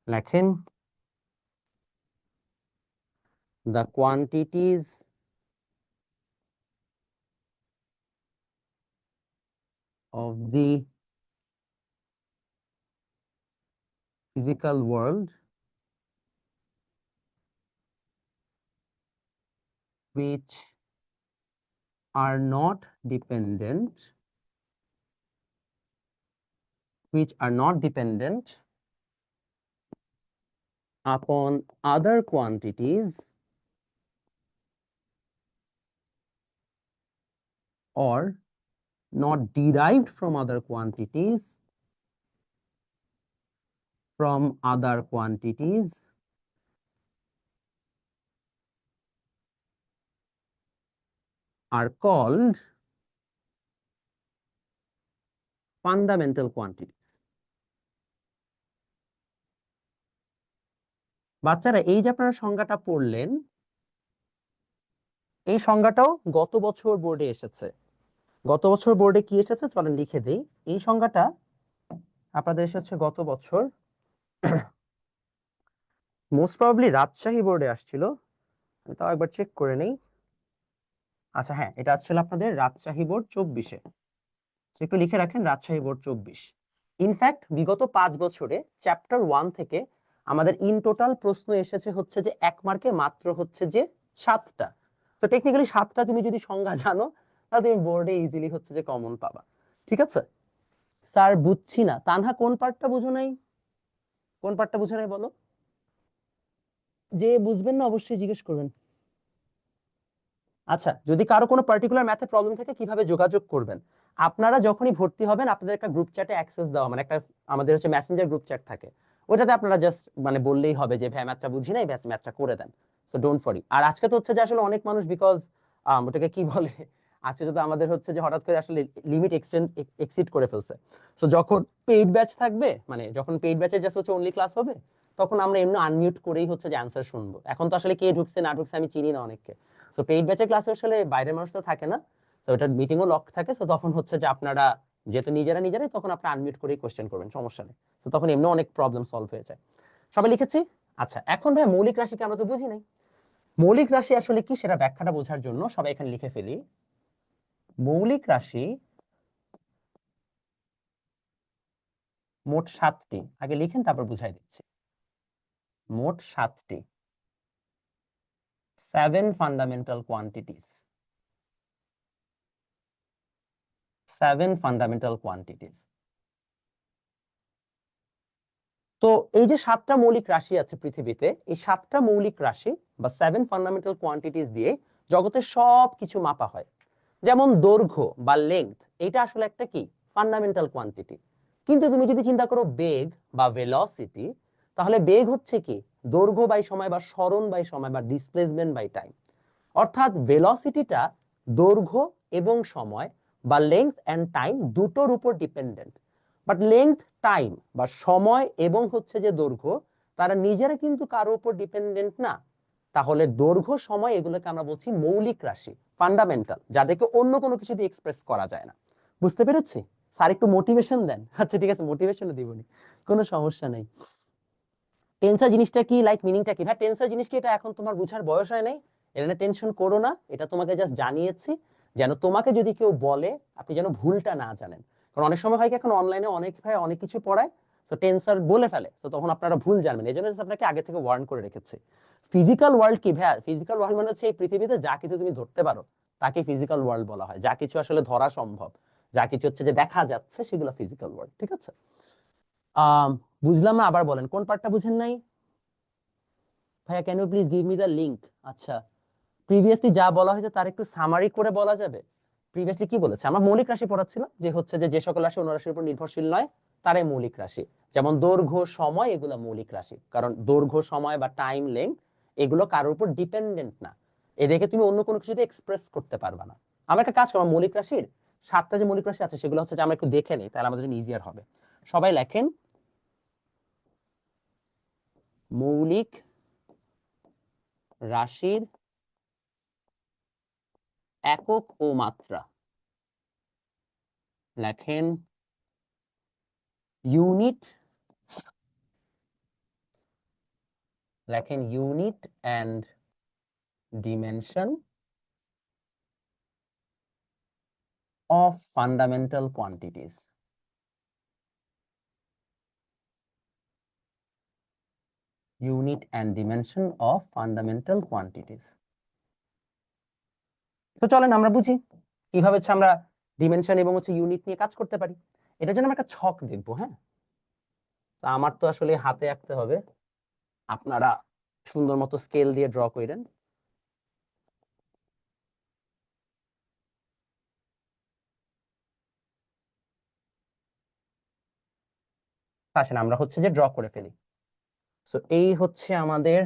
লেখেন, the quantities of the physical world which are not dependent upon other quantities or not derived from other quantities are called fundamental quantities. বাচ্চারা, এই যে আপনারা সংজ্ঞাটা পড়লেন, এই সংজ্ঞাটাও গত বছর বোর্ডে এসেছে। গত বছর বোর্ডে কি এসেছে চলেন লিখে দেই। এই সংজ্ঞাটা আপনাদের এসেছে গত বছর, মোস্ট প্রবাবলি রাজশাহী বোর্ডে আসছিল, আমি তাও একবার চেক করে নেই। আচ্ছা হ্যাঁ, এটা আসছিল আপনাদের রাজশাহী বোর্ড 24-এ। একটু লিখে রাখেন, রাজশাহী বোর্ড 24। ইনফ্যাক্ট বিগত 5 বছরে চ্যাপ্টার 1 থেকে আমাদের ইন টোটাল প্রশ্ন এসেছে হচ্ছে যে 1 মার্কে মাত্র হচ্ছে যে 7টা। তো টেকনিক্যালি 7টা তুমি যদি সংজ্ঞা জানো তাহলে তুমি বোর্ডে ইজিলি হচ্ছে যে কমন পাবা। ঠিক আছে স্যার, বুঝছি না। তানহা, কোন পার্টটা বুঝো নাই? কোন পার্টটা বুঝো নাই বলো? যে বুঝবেন না অবশ্যই জিজ্ঞেস করবেন। আচ্ছা, যদি কারো কোনো পার্টিকুলার ম্যাথে প্রবলেম থাকে কিভাবে যোগাযোগ করবেন? আপনারা যখনই ভর্তি হবেন আপনাদের একটা গ্রুপ চ্যাটে অ্যাক্সেস দেওয়া, মানে একটা আমাদের হচ্ছে মেসেঞ্জার গ্রুপ চ্যাট থাকে, ওটাতে আপনারা জাস্ট মানে বললেই হবে যে ভাই ম্যাথটা বুঝি নাই, ম্যাথটা করে দেন। So don't worry. আর আজকে তো হচ্ছে যে আসলে অনেক মানুষ বিকজ ওটাকে কি বলে, আজকে তো আমাদের হচ্ছে যে হঠাৎ করে আসলে লিমিট এক্সিড করে ফেলছে। সো যখন পেইড ব্যাচ থাকবে, মানে যখন পেইড ব্যাচে জাস্ট হচ্ছে অনলি ক্লাস হবে, তখন আমরা এমনি আনমিউট করেই হচ্ছে যে অ্যান্সার শুনবো। এখন তো আসলে কে ঢুকছে না ঢুকছে আমি চিনি না অনেককে। সো পেইড ব্যাচের ক্লাসে আসলে বাইরের মানুষ তো থাকে না, তো ওটার মিটিংও লক থাকে। সো তখন হচ্ছে যে আপনারা যেহেতু নিজেরাই তখন আপনি আনমিউট করেই কোশ্চেন করবেন, সমস্যা নেই। তো তখন এমনি অনেক প্রবলেম সলভ হয়ে যায়। সবাই লিখেছি? আচ্ছা, এখন ভাই মৌলিক রাশিকে আমরা তো বুঝি নাই। মৌলিক রাশি আসলে কি সেটা ব্যাখ্যাটা বোঝার জন্য সবাই এখানে লিখে ফেলি। মৌলিক রাশি মোট 7টি। আগে লিখেন তারপর বুঝাই দিচ্ছি। মোট 7টি, 7 ফান্ডামেন্টাল কোয়ান্টিটিস। 7 fundamental quantities. তো এই যে 7টা মৌলিক রাশি আছে পৃথিবীতে, এই 7টা মৌলিক রাশি বা 7 ফান্ডামেন্টাল কোয়ান্টিটিস দিয়ে জগতের সব কিছু মাপা হয়। যেমন দৈর্ঘ্য বা লেংথ, এটা আসলে একটা কি ফান্ডামেন্টাল কোয়ান্টিটি। কিন্তু তুমি যদি চিন্তা করো বেগ বা ভেলোসিটি, তাহলে বেগ হচ্ছে কি দৈর্ঘ্য বাই সময় বা সরণ বাই সময় বা ডিসপ্লেসমেন্ট বাই টাইম। অর্থাৎ ভেলোসিটিটা দৈর্ঘ্য এবং সময় বা লেংথ এন্ড টাইম দুটোর উপর ডিপেন্ডেন্ট। বাট লেংথ, টাইম বা সময় এবং হচ্ছে যে দৈর্ঘ্য, তারা নিজেরা কিন্তু কারো উপর ডিপেন্ডেন্ট না। তাহলে দৈর্ঘ্য, সময় এগুলোকে আমরা বলছি মৌলিক রাশি, ফান্ডামেন্টাল, যাদেরকে অন্য কোনো কিছু দিয়ে এক্সপ্রেস করা যায় না। বুঝতে পেরেছি? স্যার একটু মোটিভেশন দেন। আচ্ছা ঠিক আছে, মোটিভেশনও দিবনি, কোনো সমস্যা নেই। টেন্সার জিনিসটা কি, লাইক মিনিংটা কি? ভাই টেন্সার জিনিস কি, এটা এখন তোমার বুঝার বয়স হয় নাই, এটা টেনশন করো না। এটা তোমাকে জাস্ট জানিয়েছি যেন তোমাকে যদি কেউ বলে আপনি যেন ভুলটা না জানেন। কারণ অনেক সময় হয় কি এখন অনলাইনে অনেক ভাই অনেক কিছু পড়ায়, তো টেন্সার বলে ফেলে, তো তখন আপনারা ভুল জানবেন। এই জন্য আপনাকে আগে থেকে ওয়ার্ন করে রেখেছে। ফিজিক্যাল ওয়ার্ল্ড কি ভাই? ফিজিক্যাল ওয়ার্ল্ড মানে হচ্ছে এই পৃথিবীতে যা কিছু তুমি ধরতে পারো তাকে ফিজিক্যাল ওয়ার্ল্ড বলা হয়। যা কিছু আসলে ধরা সম্ভব, যা কিছু হচ্ছে যে দেখা যাচ্ছে, সেগুলো ফিজিক্যাল ওয়ার্ল্ড। ঠিক আছে? বুঝলাম না, আবার বলেন কোন পার্টটা বুঝেন নাই? ভাইয়া can you please give me the link? আচ্ছা, প্রিভিয়াসলি যা বলা হয়েছে তার একটু সামারি করে বলা যাবে? প্রিভিয়াসলি কি বলেছে? আমরা মৌলিক রাশি পড়াচ্ছিলাম যে হচ্ছে যে সকল রাশি অন্য রাশির উপর নির্ভরশীল নয় তারাই মৌলিক রাশি। যেমন দৈর্ঘ্য, সময়, এগুলো মৌলিক রাশি, কারণ দৈর্ঘ্য, সময় বা টাইম, লেংথ এগুলো কারোর উপর ডিপেন্ডেন্ট না। এদেরকে তুমি অন্য কোনো কিছুতে এক্সপ্রেস করতে পারবা না। আমরা একটা কাজ করবো, মৌলিক রাশির 7টা যে মৌলিক রাশি আছে সেগুলো হচ্ছে যে আমরা একটু দেখে নিই, তাহলে আমাদের জন্য ইজিয়ার হবে। সবাই লেখেন, মৌলিক রাশির একক ও মাত্রা, লেখেন unit, and dimension of fundamental quantities. Unit and dimension of fundamental quantities. তো চলেন আমরা বুঝি কিভাবে হচ্ছে আমরা ডিমেনশন এবং হচ্ছে ইউনিট নিয়ে কাজ করতে পারি। এটার জন্য আমরা একটা ছক দেখবো। হ্যাঁ, তা আমার তো আসলে হাতে আঁকতে হবে, আপনারা সুন্দর মতো স্কেল দিয়ে ড্র করেন। আসেন আমরা হচ্ছে যে ড্র করে ফেলি। সো এই হচ্ছে আমাদের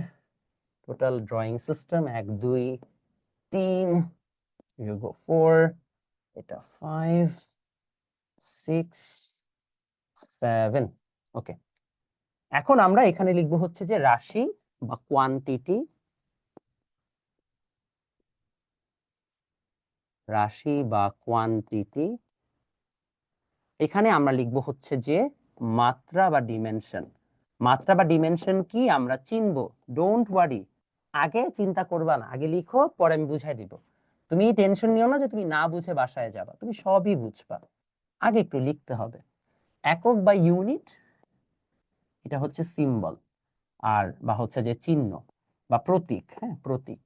total drawing system, 1 2 3, you go 4, এটা 5 6 7। ওকে, এখন আমরা এখানে লিখবো হচ্ছে যে রাশি বা কোয়ান্টিটি, এখানে আমরা লিখবো হচ্ছে যে মাত্রা বা ডিমেনশন। মাত্রা বা ডিমেনশন কি আমরা চিনবো, ডোন্ট ওয়ারি, আগে চিন্তা করবা না, আগে লিখো, পরে আমি বুঝাই দিব। তুমি টেনশন নিও না যে তুমি না বুঝে বাসায় যাবা, তুমি সবই বুঝবা, আগে একটু লিখতে হবে। একক বা ইউনিট, এটা হচ্ছে সিম্বল, আর বা হচ্ছে যে চিহ্ন বা প্রতীক। হ্যাঁ, প্রতীক।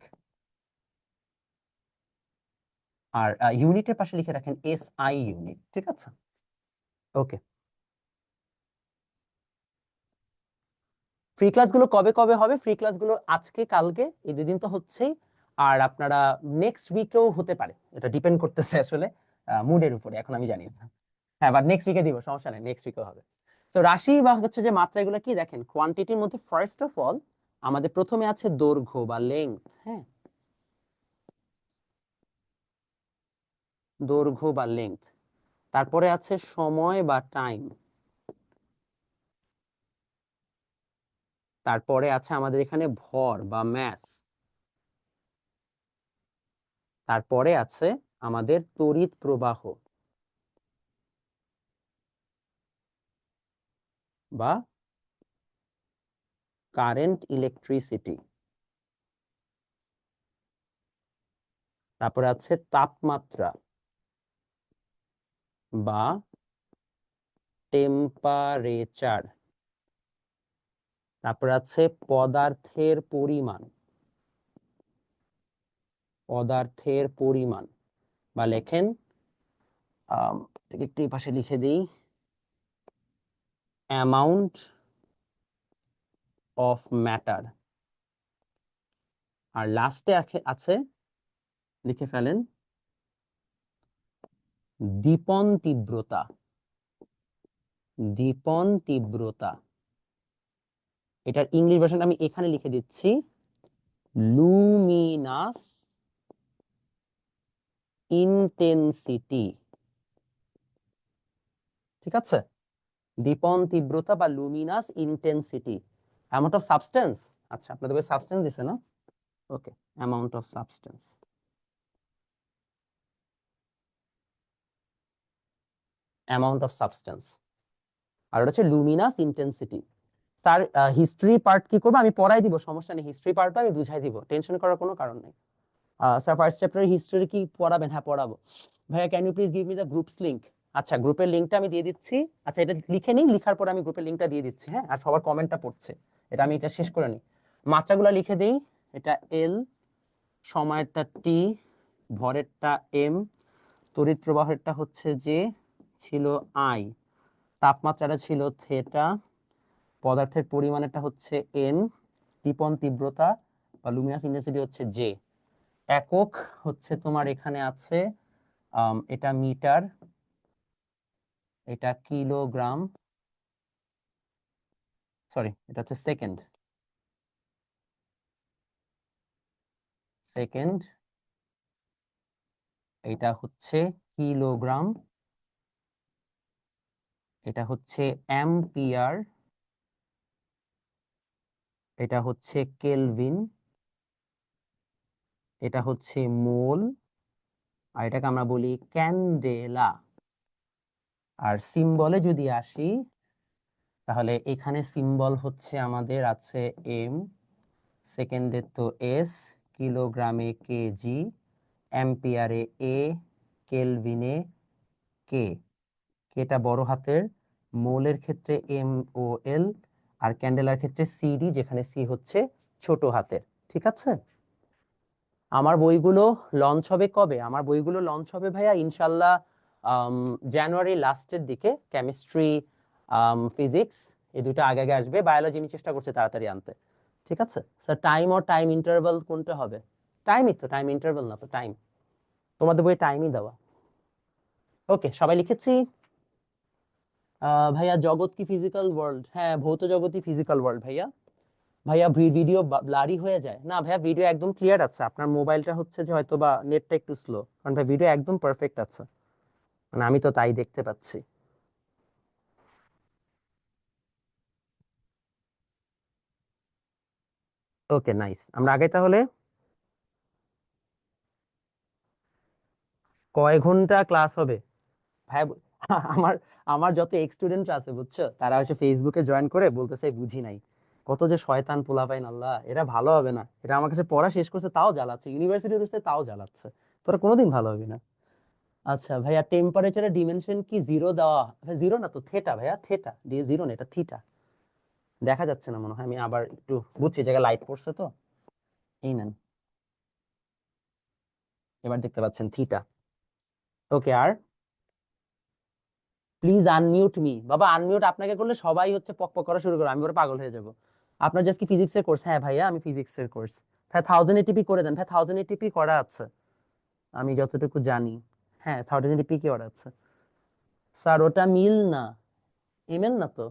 আর ইউনিটের পাশে লিখে রাখেন SI ইউনিট। ঠিক আছে, ওকে। ফ্রি ক্লাসগুলো কবে কবে হবে? ফ্রি ক্লাসগুলো আজকে কালকে এই 2 দিন তো হচ্ছেই, আর আপনারা নেক্সট উইকেও হতে পারে, এটা ডিপেন্ড করতেছে আসলে মুডের উপরে, এখন আমি জানি না। হ্যাঁ, বাট নেক্সট উইকে দিব, সমস্যা নেই, নেক্সট উইকেও হবে। তো রাশি বা হচ্ছে যে মাত্রা, এগুলো কি দেখেন কোয়ান্টিটির মধ্যে ফার্স্ট অফ অল আমাদের প্রথমে আছে দৈর্ঘ্য বা লেংথ। হ্যাঁ, দৈর্ঘ্য বা লেংথ। তারপরে আছে সময় বা টাইম। তারপরে আছে আমাদের এখানে ভর বা ম্যাস। তারপরে আছে আমাদের তড়িৎ প্রবাহ বা কারেন্ট, ইলেকট্রিসিটি। তারপরে আছে তাপমাত্রা বা টেম্পারেচার। তারপরে আছে পদার্থের পরিমাণ বা লেখেন একটু এই পাশে লিখে দিই, অ্যামাউন্ট অফ ম্যাটার। আর লাস্টে আছে, লিখে ফেলেন, দীপন তীব্রতা। এটার ইংলিশ ভার্সন আমি এখানে লিখে দিচ্ছি, লুমিনাস ইন্টেন্সিটি। ঠিক আছে, দীপন তীব্রতা বা Luminous intensity. Amount of substance, আচ্ছা আপনাদের সাবস্টেন্স দিছে না? ওকে, অ্যামাউন্ট অফ সাবস্টেন্স, আর ওটা হচ্ছে লুমিনাস ইন্টেন্সিটি। তার হিস্ট্রি পার্ট কি করবো আমি পড়াই দিব, সমস্যা নেই, হিস্ট্রি পার্টটা আমি বুঝাই দিব, টেনশন করার কোনো কারণ নেই। স্যার ফার্স্ট চ্যাপ্টারের হিস্ট্রি কি পড়াবেন? হ্যাঁ পড়াবো। ভাইয়া can you please give me the groups link? আচ্ছা, গ্রুপের লিংকটা আমি দিয়ে দিচ্ছি। আচ্ছা, এটা লিখে নিই, লিখার পর আমি গ্রুপের লিংকটা দিয়ে দিচ্ছি। হ্যাঁ, আর সবার কমেন্টটা পড়ছে, এটা আমি এটা শেষ করে নিই। মাত্রাগুলো লিখে দেই, এটা এল, সময়েরটা টি, ভরেরটা এম, তড়িৎ প্রবাহেরটা হচ্ছে যে ছিল আই, তাপমাত্রাটা ছিল থেটা, পদার্থের পরিমাণেরটা হচ্ছে এন, দীপন তীব্রতা বা লুমিনাস ইন্টেন্সিটি হচ্ছে জে। একক হচ্ছে তোমার এখানে আছে এটা মিটার, এটা কিলোগ্রাম, সরি এটা হচ্ছে সেকেন্ড, এটা হচ্ছে কিলোগ্রাম, এটা হচ্ছে অ্যাম্পিয়ার, এটা হচ্ছে কেলভিন, এটা হচ্ছে মোল, আর এটাকে আমরা বলি ক্যান্ডেলা। আর সিম্বলে যদি আসি, তাহলে এখানে সিম্বল হচ্ছে আমাদের আছে এম, সেকেন্ডে তো এস, কিলোগ্রামে কেজি, অ্যাম্পিয়ারে এ, কেলভিনে কে। কেটা বড় হাতের, মোলের ক্ষেত্রে এম ও এল, আর ক্যান্ডেলার ক্ষেত্রে সিডি, যেখানে সি হচ্ছে ছোট হাতের। ঠিক আছে? আমার বইগুলো লঞ্চ হবে কবে? আমার বইগুলো লঞ্চ হবে ভাইয়া ইনশাল্লাহ জানুয়ারি লাস্টের দিকে। কেমিস্ট্রি, ফিজিক্স, এই দুটো আগে আগে আসবে। বায়োলজি আমি চেষ্টা করছি তাড়াতাড়ি আনতে। ঠিক আছে স্যার? টাইম ও টাইম ইন্টারভাল কোনটা হবে? টাইমই তো, টাইম ইন্টারভাল না তো, টাইম। তোমাদের বইয়ে টাইমই দেওয়া। ওকে, সবাই লিখেছি? ভাইয়া জগৎ কি ফিজিক্যাল ওয়ার্ল্ড? হ্যাঁ, ভৌত জগৎই ফিজিক্যাল ওয়ার্ল্ড ভাইয়া। ভাইয়া ভিডিও ব্লারি হয়ে যায় না ভাইয়া, ভিডিও একদম ক্লিয়ার আছে। আপনার মোবাইলটা হচ্ছে যে হয়তো বা নেটটা একটু স্লো, কারণ ভাই ভিডিও একদম পারফেক্ট আছে, মানে আমি তো তাই দেখতে পাচ্ছি। ওকে, নাইস। আমরা আগে তাহলে কয় ঘন্টা ক্লাস হবে? ভাই আমার আমার যত এক্স স্টুডেন্ট আছে বুঝছো, তারা হচ্ছে ফেসবুকে জয়েন করে বলতেছে বুঝি নাই। কত যে শয়তান পোলাপাইন, আল্লাহ, এরা ভালো হবে না। এরা আমার কাছে পড়া শেষ করছে তাও জ্বালাচ্ছে, ইউনিভার্সিটি দিচ্ছে তাও জ্বালাচ্ছে। তোরা কোনোদিন ভালো হবে না। আচ্ছা ভাইয়া, টেম্পারেচারের ডিমেনশন কি জিরো দেওয়া? জিরো না তো, থেটা ভাইয়া, থেটা দিয়ে জিরো না, এটা থিটা। দেখা যাচ্ছে না মনে হয়, আমি আবার একটু বুঝছি, জায়গায় লাইট পড়ছে তো। এই নেন, এবার দেখতে পাচ্ছেন থিটা। ওকে, আর প্লিজ আনমিউট মি। বাবা আনমিউট আপনাকে করলে সবাই হচ্ছে পক পক করা শুরু করে, আমি ওরা পাগল হয়ে যাব। আপনার জাস্ট কি ফিজিক্সের কোর্স? হ্যাঁ ভাইয়া, আমি ফিজিক্সের কোর্স। হ্যাঁ, 1080p করে দেন ভাই, 1080p করা আছে আমি যতটুকু জানি। হ্যাঁ, 1080p কি করা আছে। স্যার ওটা মিল না, এমএল না তো,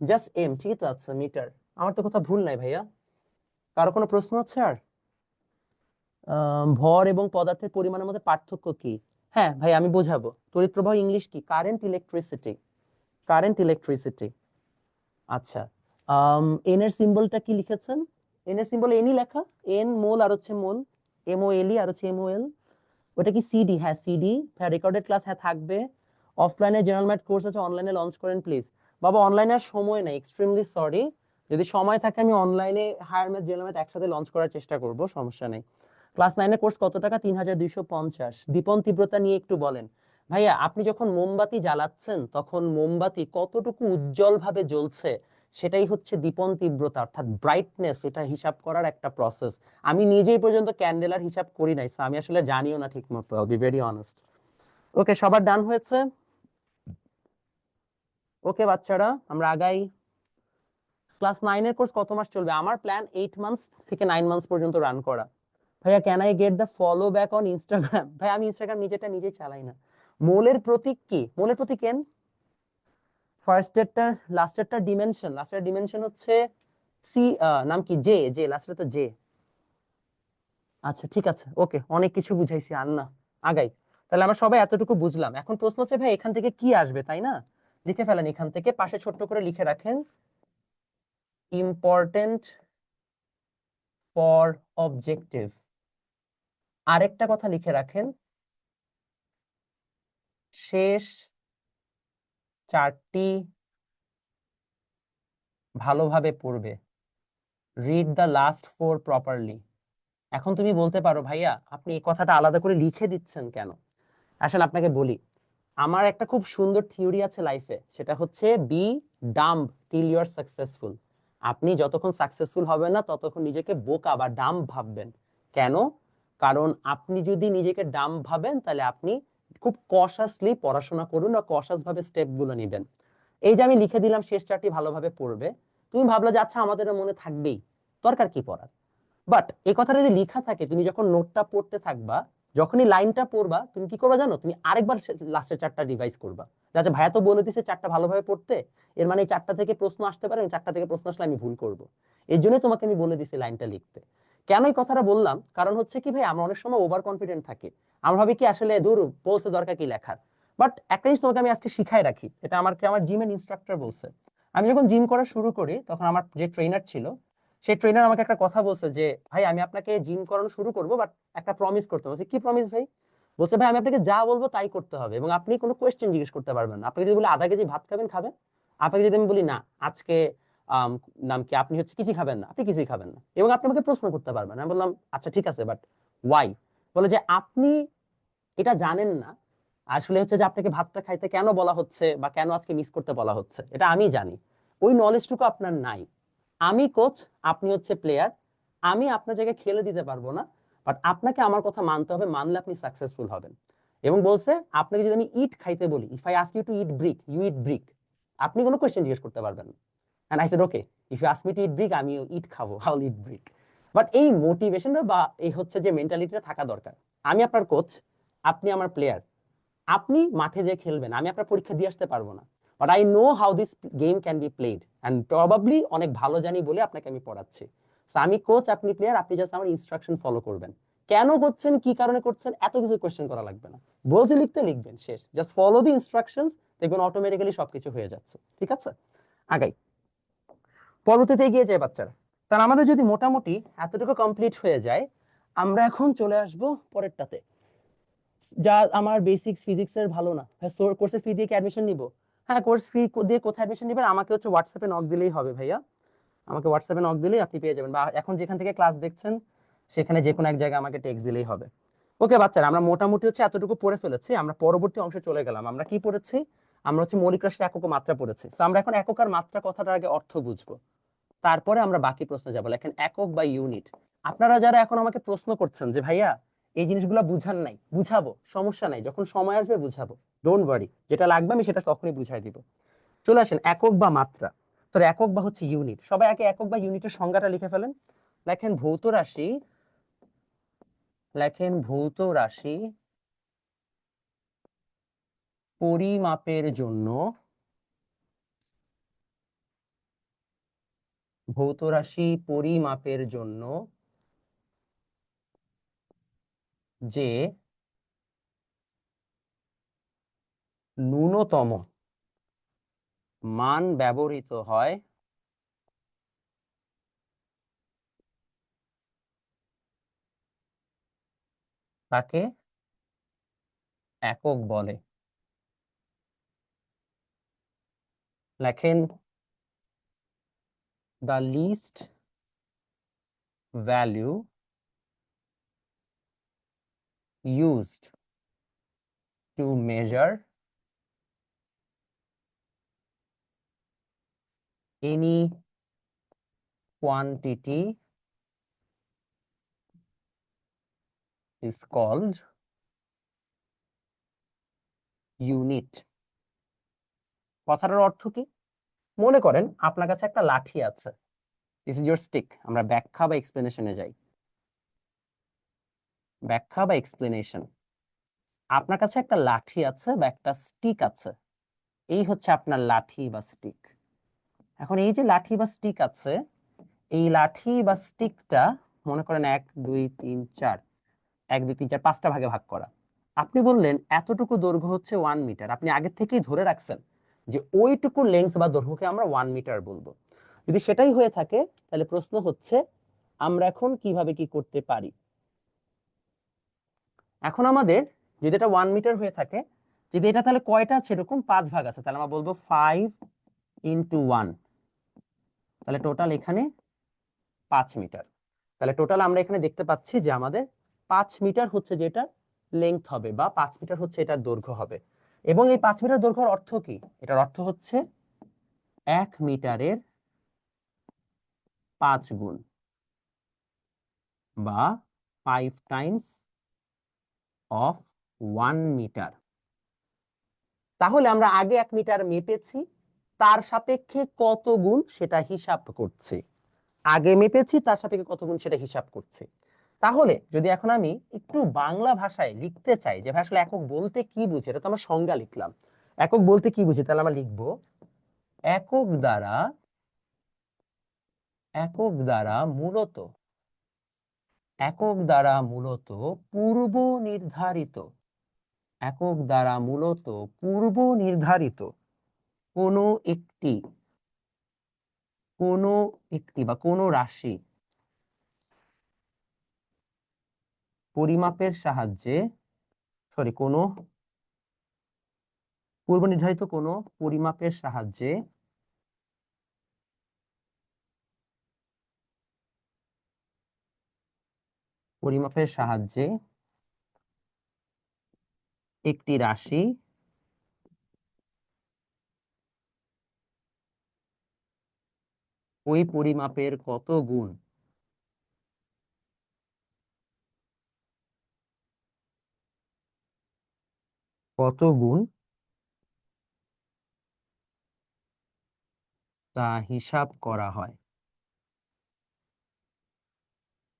জাস্ট এম, ঠিকই তো আছে মিটার। আমার তো কোথাও ভুল নাই ভাইয়া। কারো কোনো প্রশ্ন আছে আর? ভর এবং পদার্থের পরিমাণের মধ্যে পার্থক্য কি? হ্যাঁ ভাই, আমি বোঝাবো। তড়িৎ প্রবাহ ইংলিশ কি? Current electricity. Current electricity. আচ্ছা, এন এর সিম্বলটা কি লিখেছেন? এন এর সিম্বল এনই লেখা। এন মোল আর হচ্ছে মোল, এম ও এল ই আর হচ্ছে এম ও এল। ওটা কি সিডি? হ্যাঁ সিডি। হ্যাঁ, রেকর্ডেড ক্লাস হ্যাঁ থাকবে। অফলাইনে জেনারেল ম্যাথ কোর্স আছে, অনলাইনে লঞ্চ করেন প্লিজ। বাবা অনলাইনে আর সময় নেই, এক্সট্রিমলি সরি। যদি সময় থাকে আমি অনলাইনে হায়ার ম্যাথ জেনারেল ম্যাথ একসাথে লঞ্চ করার চেষ্টা করব, সমস্যা নেই। ক্লাস 9 কোর্স কত টাকা? 3250। দীপন তীব্রতা নিয়ে একটু বলেন। ভাইয়া আপনি যখন মোমবাতি জ্বালাচ্ছেন তখন মোমবাতি কতটুকু উজ্জ্বল ভাবে জ্বলছে, সেটাই হচ্ছে দীপন তীব্রতা, অর্থাৎ ব্রাইটনেস। এটা হিসাব করার একটা প্রসেস। আমি নিজেই পর্যন্ত ক্যান্ডেলার হিসাব করি নাই, so আমি আসলে জানিও না ঠিক মতো, আই বি ভেরি অনেস্ট। ওকে, সবার ডান হয়েছে? ওকে বাচ্চারা, আমরা আগাই। ক্লাস 9 কোর্স কত মাস চলবে? আমার প্ল্যান 8 মান্থস থেকে 9 মান্থস পর্যন্ত রান করা। ভাইয়া can I get the follow back on Instagram? ভাই আমি ইনস্টাগ্রাম নিজেটা নিজে চালাই না। মোলের প্রতীক কি? মোলের প্রতীক এন। ফার্স্ট এরটা, লাস্টেরটা ডিমেনশন, লাস্টের ডিমেনশন হচ্ছে সি, নাম কি? জে, জে লাস্টে তো জে। আচ্ছা ঠিক আছে, ওকে, অনেক কিছু বুঝাইছি আর না, আগাই। তাহলে আমরা সবাই এতটুকু বুঝলাম। এখন প্রশ্ন হচ্ছে ভাই এখান থেকে কি আসবে, তাই না? লিখে ফেলেন, এখান থেকে পাশে ছোট্ট করে লিখে রাখেন, ইম্পর্টেন্ট ফর অবজেক্টিভ। আরেকটা কথা লিখে রাখেন, শেষ চারটি ভালোভাবে পড়বে, read the last four properly. এখন তুমি বলতে পারো ভাইয়া আপনি এই কথাটা আলাদা করে লিখে দিচ্ছেন কেন? আসলে আপনাকে বলি, আমার একটা খুব সুন্দর থিওরি আছে লাইফে, সেটা হচ্ছে be dumb till you are successful. আপনি যতক্ষণ সাকসেসফুল হবেন না ততক্ষণ নিজেকে বোকা বা ডাম্ব ভাববেন। কেন? কারণ আপনি যদি নিজেকে ডাম্ব ভাবেন তাহলে আপনি খুব কশাসলি পড়াশোনা করুন বা কশাস ভাবে স্টেপ গুলো নেবেন। এই যে আমি লিখে দিলাম শেষ চারটি ভালোভাবে পড়বে, তুমি ভাবলে যে আচ্ছা আমাদের মনে থাকবেই, দরকার কি পড়ার। বাট এই কথাটা যদি লেখা থাকে, তুমি যখন নোটটা পড়তে থাকবা, যখনই লাইনটা পড়বা, তুমি কি করবা জানো? তুমি আরেকবার লাস্টের চারটা রিভাইজ করবা। আচ্ছা ভাইয়া তো বলে দিছে চারটা ভালোভাবে পড়তে, এর মানে এই চারটা থেকে প্রশ্ন আসতে পারে, এই চারটা থেকে প্রশ্ন আসলে আমি ভুল করব। এই জন্যই তোমাকে আমি বলে দিছি লাইনটা লিখতে। কেন এই কথাটা বললাম? কারণ হচ্ছে কি ভাই, আমরা অনেক সময় ওভার কনফিডেন্ট থাকি। আমরা ভাবি কি আসলে দূর বলছে, দরকার কি লেখার। বাট একটা জিনিস তোমাকে আমি আজকে শিখাই রাখি, এটা আমাকে আমার জিমের ইনস্ট্রাক্টর বলছে। আমি যখন জিম করা শুরু করি তখন আমার যে ট্রেনার ছিল, সেই ট্রেনার আমাকে একটা কথা বলছে যে ভাই আমি আপনাকে জিম করানো শুরু করবো, বাট একটা প্রমিস করতে বলছে। কি প্রমিস ভাই? বলছে ভাই আমি আপনাকে যা বলবো তাই করতে হবে এবং আপনি কোনো কোয়েশ্চেন জিজ্ঞেস করতে পারবেন না। আপনাকে যদি বলি আধা কেজি ভাত খাবেন খাবেন, আপনাকে যদি আমি বলি না আজকে আম, নাম কি আপনি হচ্ছে কিছুই খাবেন না, আপনি কিছুই খাবেন না, এবং আপনি আমাকে প্রশ্ন করতে পারবেন। আমি বললাম আচ্ছা ঠিক আছে, বাট ওয়াই? বলে যে আপনি এটা জানেন না আসলে হচ্ছে যে আপনাকে ভাতটা খাইতে কেন বলা হচ্ছে বা কেন আজকে মিস করতে বলা হচ্ছে, এটা আমি জানি, ওই নলেজটুকু আপনার নাই। আমি কোচ, আপনি হচ্ছে প্লেয়ার, আমি আপনার জায়গায় খেলে দিতে পারবো না, বাট আপনাকে আমার কথা মানতে হবে, মানলে আপনি সাকসেসফুল হবেন। এবং বলছে আপনাকে যদি আমি ইট খাইতে বলি, if I ask you to eat brick you eat brick, আপনি কোনো কোয়েশ্চেন জিজ্ঞেস করতে পারবেন না। And I said okay, if you ask me to eat brick আমিও ইট খাবো, I will eat brick. But এই মোটিভেশনটা বা এই হচ্ছে যে মেন্টালিটিটা থাকা দরকার। আমি আপনার কোচ, আপনি আমার প্লেয়ার, আপনি মাঠে যে খেলবেন, আমি আপনার পরীক্ষা দিয়ে আসতে পারবো না, but I know how this game can be played and probably অনেক ভালো জানি বলে আপনাকে আমি পড়াচ্ছি। আমি কোচ, আপনি প্লেয়ার, আপনি জাস্ট আমার ইনস্ট্রাকশন ফলো করবেন। কেন করছেন, কি কারণে করছেন, এত কিছু কোশ্চেন করা লাগবে না। বলতে লিখতে লিখবেন, শেষ, জাস্ট ফলো দি ইনস্ট্রাকশনস, দেখবেন অটোমেটিক্যালি সবকিছু হয়ে যাচ্ছে। ঠিক আছে, আগাই, পরবর্তীতে এগিয়ে যায় বাচ্চারা। তার আমাদের যদি মোটামুটি এতটুকু কমপ্লিট হয়ে যায়, আমরা এখন চলে আসব পরেরটাতে, যা আমার বেসিক্স ফিজিক্সের ভালো না। হ্যাঁ, কোর্সের ফি দিয়ে কি অ্যাডমিশন নিব? হ্যাঁ, কোর্স ফি দিয়ে কোথায় অ্যাডমিশন নেবেন, আমাকে হচ্ছে হোয়াটসঅ্যাপে নক দিলেই হবে ভাইয়া। আমাকে হোয়াটসঅ্যাপে নক দিলেই আপনি পেয়ে যাবেন, বা এখন যেখান থেকে ক্লাস দেখছেন সেখানে যে কোনো এক জায়গায় আমাকে টেক্সট দিলেই হবে। ওকে বাচ্চারা, আমরা মোটামুটি হচ্ছে এতটুকু পড়ে ফেলেছি। আমরা পরবর্তী অংশে চলে গেলাম। আমরা কি পড়েছি? আমরা হচ্ছে মৌলিক রাশির একক ও মাত্রা পড়েছি। তো আমরা এখন একক আর মাত্রা কথাটার আগে অর্থ বুঝবো, তারপরে আমরা বাকি প্রশ্নে যাবো। লেখেন একক বা ইউনিট। আপনারা যারা এখন আমাকে প্রশ্ন করছেন যে ভাইয়া এই জিনিসগুলো বুঝান নাই, বুঝাবো, সমস্যা নাই, যখন সময় আসবে বুঝাবো, ডোন্ট ওয়ারি, যেটা লাগবে আমি সেটা তখনই বুঝাই দিব। চলে আসেন একক বা মাত্রা। তো একক বা হচ্ছে ইউনিট, সবাই আগে একক বা ইউনিটের সংজ্ঞাটা লিখে ফেলেন। লেখেন ভৌত রাশি, লেখেন ভৌত রাশি পরিমাপের জন্য, ভৌত রাশি পরিমাপের জন্য যে ন্যূনতম মান ব্যবহৃত হয় তাকে একক বলে। লেখেন the least value used to measure any quantity is called unit। কথাটার অর্থ কি? মনে করেন আপনার কাছে একটা লাঠি আছে, দিস ইজ ইউর স্টিক। আমরা ব্যাখ্যা বা এক্সপ্লেনেশনে যাই। ব্যাখ্যা বা এক্সপ্লেনেশন। আপনার কাছে একটা লাঠি আছে বা একটা স্টিক আছে, এই হচ্ছে আপনার লাঠি বা স্টিক। এখন এই যে লাঠি বা স্টিক আছে, এই লাঠি বা স্টিকটা মনে করেন 1 2 3 4, 1 2 3 4 5টা ভাগে ভাগ করা। আপনি বললেন এতটুকু দৈর্ঘ্য হচ্ছে 1 মিটার, আপনি আগে থেকেই ধরে রাখছেন যে ওইটুকু লেন্থ বা দৈর্ঘ্যকে আমরা 1 মিটার বলবো। যদি সেটাই হয়ে থাকে তাহলে প্রশ্ন হচ্ছে আমরা এখন কিভাবে কি করতে পারি। এখন আমাদের যদি এটা 1 মিটার হয়ে থাকে, যদি এটা তাহলে কয়টা আছে, এরকম 5 ভাগ আছে, তাহলে আমরা বলবো 5 ইন্টু 1, তাহলে টোটাল এখানে 5 মিটার। তাহলে টোটাল আমরা এখানে দেখতে পাচ্ছি যে আমাদের 5 মিটার হচ্ছে যেটা লেংথ হবে, বা 5 মিটার হচ্ছে এটার দৈর্ঘ্য হবে। এবং এই 5 মিটার দৈর্ঘ্যের অর্থ কি? এটার অর্থ হচ্ছে 1 মিটারের 5 গুণ, বা 5 টাইমস অফ 1 মিটার। তাহলে আমরা আগে 1 মিটার মেপেছি, তার সাপেক্ষে কত গুণ সেটা হিসাব করছি। আগে মেপেছি, তার সাপেক্ষে কত গুণ সেটা হিসাব করছি। তাহলে যদি এখন আমি একটু বাংলা ভাষায় লিখতে চাই যে ভাই আসলে একক বলতে কি বুঝি, এটা তো আমরা সংজ্ঞা লিখলাম, একক বলতে কি বুঝি, তাহলে আমরা লিখবো একক দ্বারা, একক দ্বারা মূলত, একক দ্বারা মূলত পূর্ব নির্ধারিত, একক দ্বারা মূলত পূর্ব নির্ধারিত কোনো একটি, কোনো একটি বা কোনো রাশি পরিমাপের সাহায্যে সরি কোনো পূর্ব নির্ধারিত কোনো পরিমাপের সাহায্যে একটি রাশি ওই পরিমাপের কত গুণ তা হিসাব করা হয়।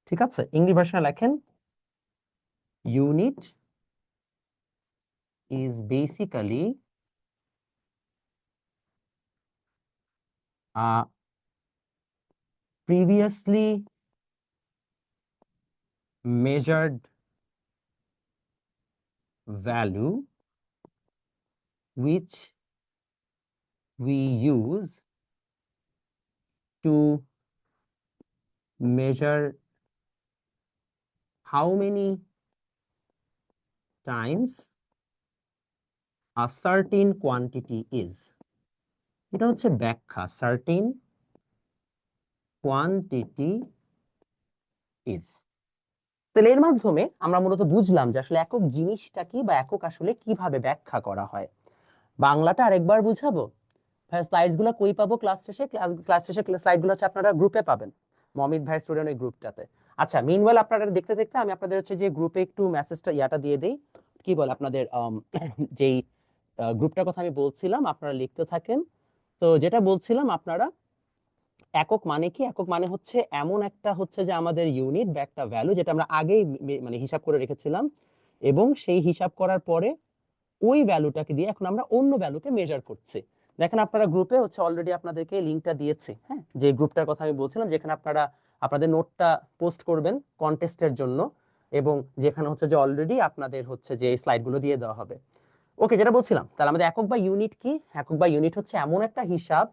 ঠিক আছে, ইংলিশ ভার্সনে লেখেন unit is basically previously measured value which we use to measure how many times a certain quantity is। এটা হচ্ছে ব্যাখ্যা, certain quantity is। তাহলে এর মাধ্যমে আমরা মূলত বুঝলাম যে আসলে একক জিনিসটা কি বা একক আসলে কিভাবে ব্যাখ্যা করা হয়। বাংলাটা আরেকবার বুঝাবো? হ্যাঁ, স্লাইডস গুলো কই পাবো? ক্লাস শেষে স্লাইড গুলো হচ্ছে আপনারা গ্রুপে পাবেন, মমিত ভাই স্টুডেন্ট ওই গ্রুপটাতে। আচ্ছা, মিনওয়াইল আপনারা দেখতে দেখতে আমি আপনাদের হচ্ছে যে গ্রুপে একটু মেসেজটা দিয়ে দেই, কি বলে আপনাদের যেই গ্রুপটার কথা আমি বলছিলাম আপনারা লিখতে থাকেন। তো যেটা বলছিলাম, আপনারা একক মানে কি? একক মানে হচ্ছে এমন একটা হচ্ছে যে আমাদের ইউনিট বা একটা ভ্যালু যেটা আমরা আগেই মানে হিসাব করে রেখেছিলাম, এবং সেই হিসাব করার পরে ওই ভ্যালুটাকে দিয়ে এখন আমরা অন্য ভ্যালুকে মেজার করছি। দেখেন আপনারা গ্রুপে হচ্ছে অলরেডি আপনাদেরকে লিংকটা দিয়েছি, হ্যাঁ, যে গ্রুপটার কথা আমি বলছিলাম, যেখানে আপনারা আপনাদের নোটটা পোস্ট করবেন কন্টেস্টের জন্য, এবং যেখানে হচ্ছে যে অলরেডি আপনাদের হচ্ছে যে স্লাইডগুলো দিয়ে দেওয়া হবে। ওকে, যেটা বলছিলাম, তাহলে আমাদের একক বা ইউনিট কি? একক বা ইউনিট হচ্ছে এমন একটা হিসাব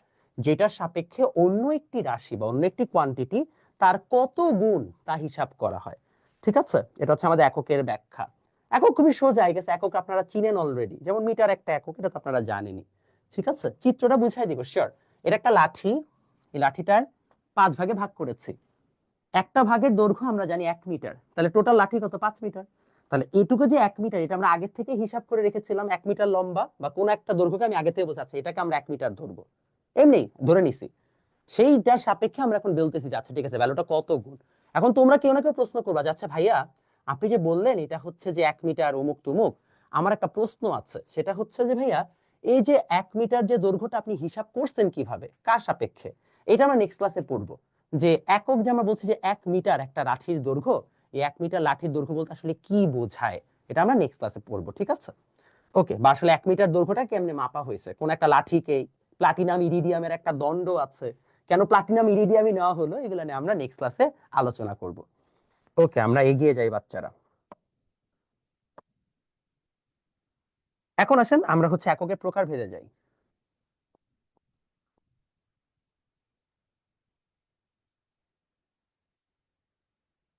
যেটার সাপেক্ষে অন্য একটি রাশি বা অন্য একটি কোয়ান্টিটি তার কত গুণ তা হিসাব করা হয়। ঠিক আছে, এটা হচ্ছে আমাদের এককের ব্যাখ্যা। একক খুবই সোজা, আই গেস একক আপনারা চিনেন অলরেডি, যেমন মিটার একটা একক, এটা তো আপনারা জানেনই। ঠিক আছে, চিত্রটা বুঝাই দিব, শিওর। এটা একটা লাঠি, এই লাঠিটার 5 ভাগে ভাগ করেছি। একটা ভাগের দৈর্ঘ্য আমরা জানি 1 মিটার, তাহলে টোটাল লাঠি কত? 5 মিটার। তাহলে এইটুকু যে 1 মিটার, এটা আমরা আগে থেকে হিসাব করে রেখেছিলাম 1 মিটার লম্বা, বা কোন একটা দৈর্ঘ্যকে আমি আগে থেকে বোঝাচ্ছি, এটাকে আমরা 1 মিটার ধরবো, এমনি ধরে নিছি। সেইটার সাপেক্ষে আমরা এখন বলতেছি যে আচ্ছা ঠিক আছে, ভ্যালুটা কত গুণ। এখন তোমরা কেউ না কেউ প্রশ্ন করবা যে আচ্ছা ভাইয়া, আপনি যে বললেন এটা হচ্ছে যে 1 মিটার অমুক তুমুক, আমার একটা প্রশ্ন আছে, সেটা হচ্ছে যে ভাইয়া, এই যে 1 মিটার যে দৈর্ঘ্যটা আপনি হিসাব করছেন কিভাবে, কার সাপেক্ষে? এটা আমরা নেক্সট ক্লাসে পড়বো। যে একক, যে আমরা বলছি যে 1 মিটার একটা লাঠির দৈর্ঘ্য, এই 1 মিটার লাঠির দৈর্ঘ্য বলতে আসলে কি বোঝায়, এটা আমরা নেক্সট ক্লাসে পড়বো। ঠিক আছে, ওকে। বা আসলে 1 মিটার দৈর্ঘ্যটা কেমনে মাপা হয়েছে, কোন একটা লাঠিকে প্লাটিনাম ইরিডিয়ামের একটা দণ্ড আছে, কেন প্লাটিনাম ইরিডিয়ামই নেওয়া হলো, এগুলো নিয়ে আমরা নেক্সট ক্লাসে আলোচনা করব। ওকে, আমরা এগিয়ে যাই বাচ্চারা। এখন আসেন আমরা হচ্ছে এককের প্রকার ভেদে যাই।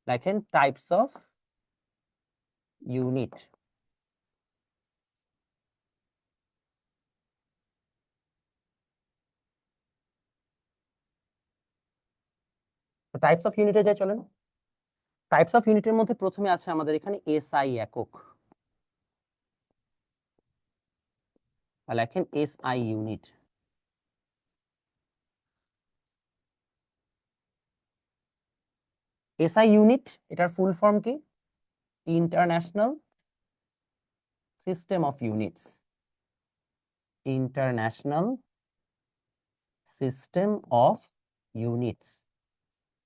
দেখেন types of unit. Types of ইউনিটে যাই, চলেন। টাইপস অফ ইউনিটের মধ্যে প্রথমে আছে আমাদের এখানে এসআই একক। লেখেন এসআই ইউনিট। এসআই ইউনিট, এটার ফুল ফর্ম কি? International system of units. International system of units.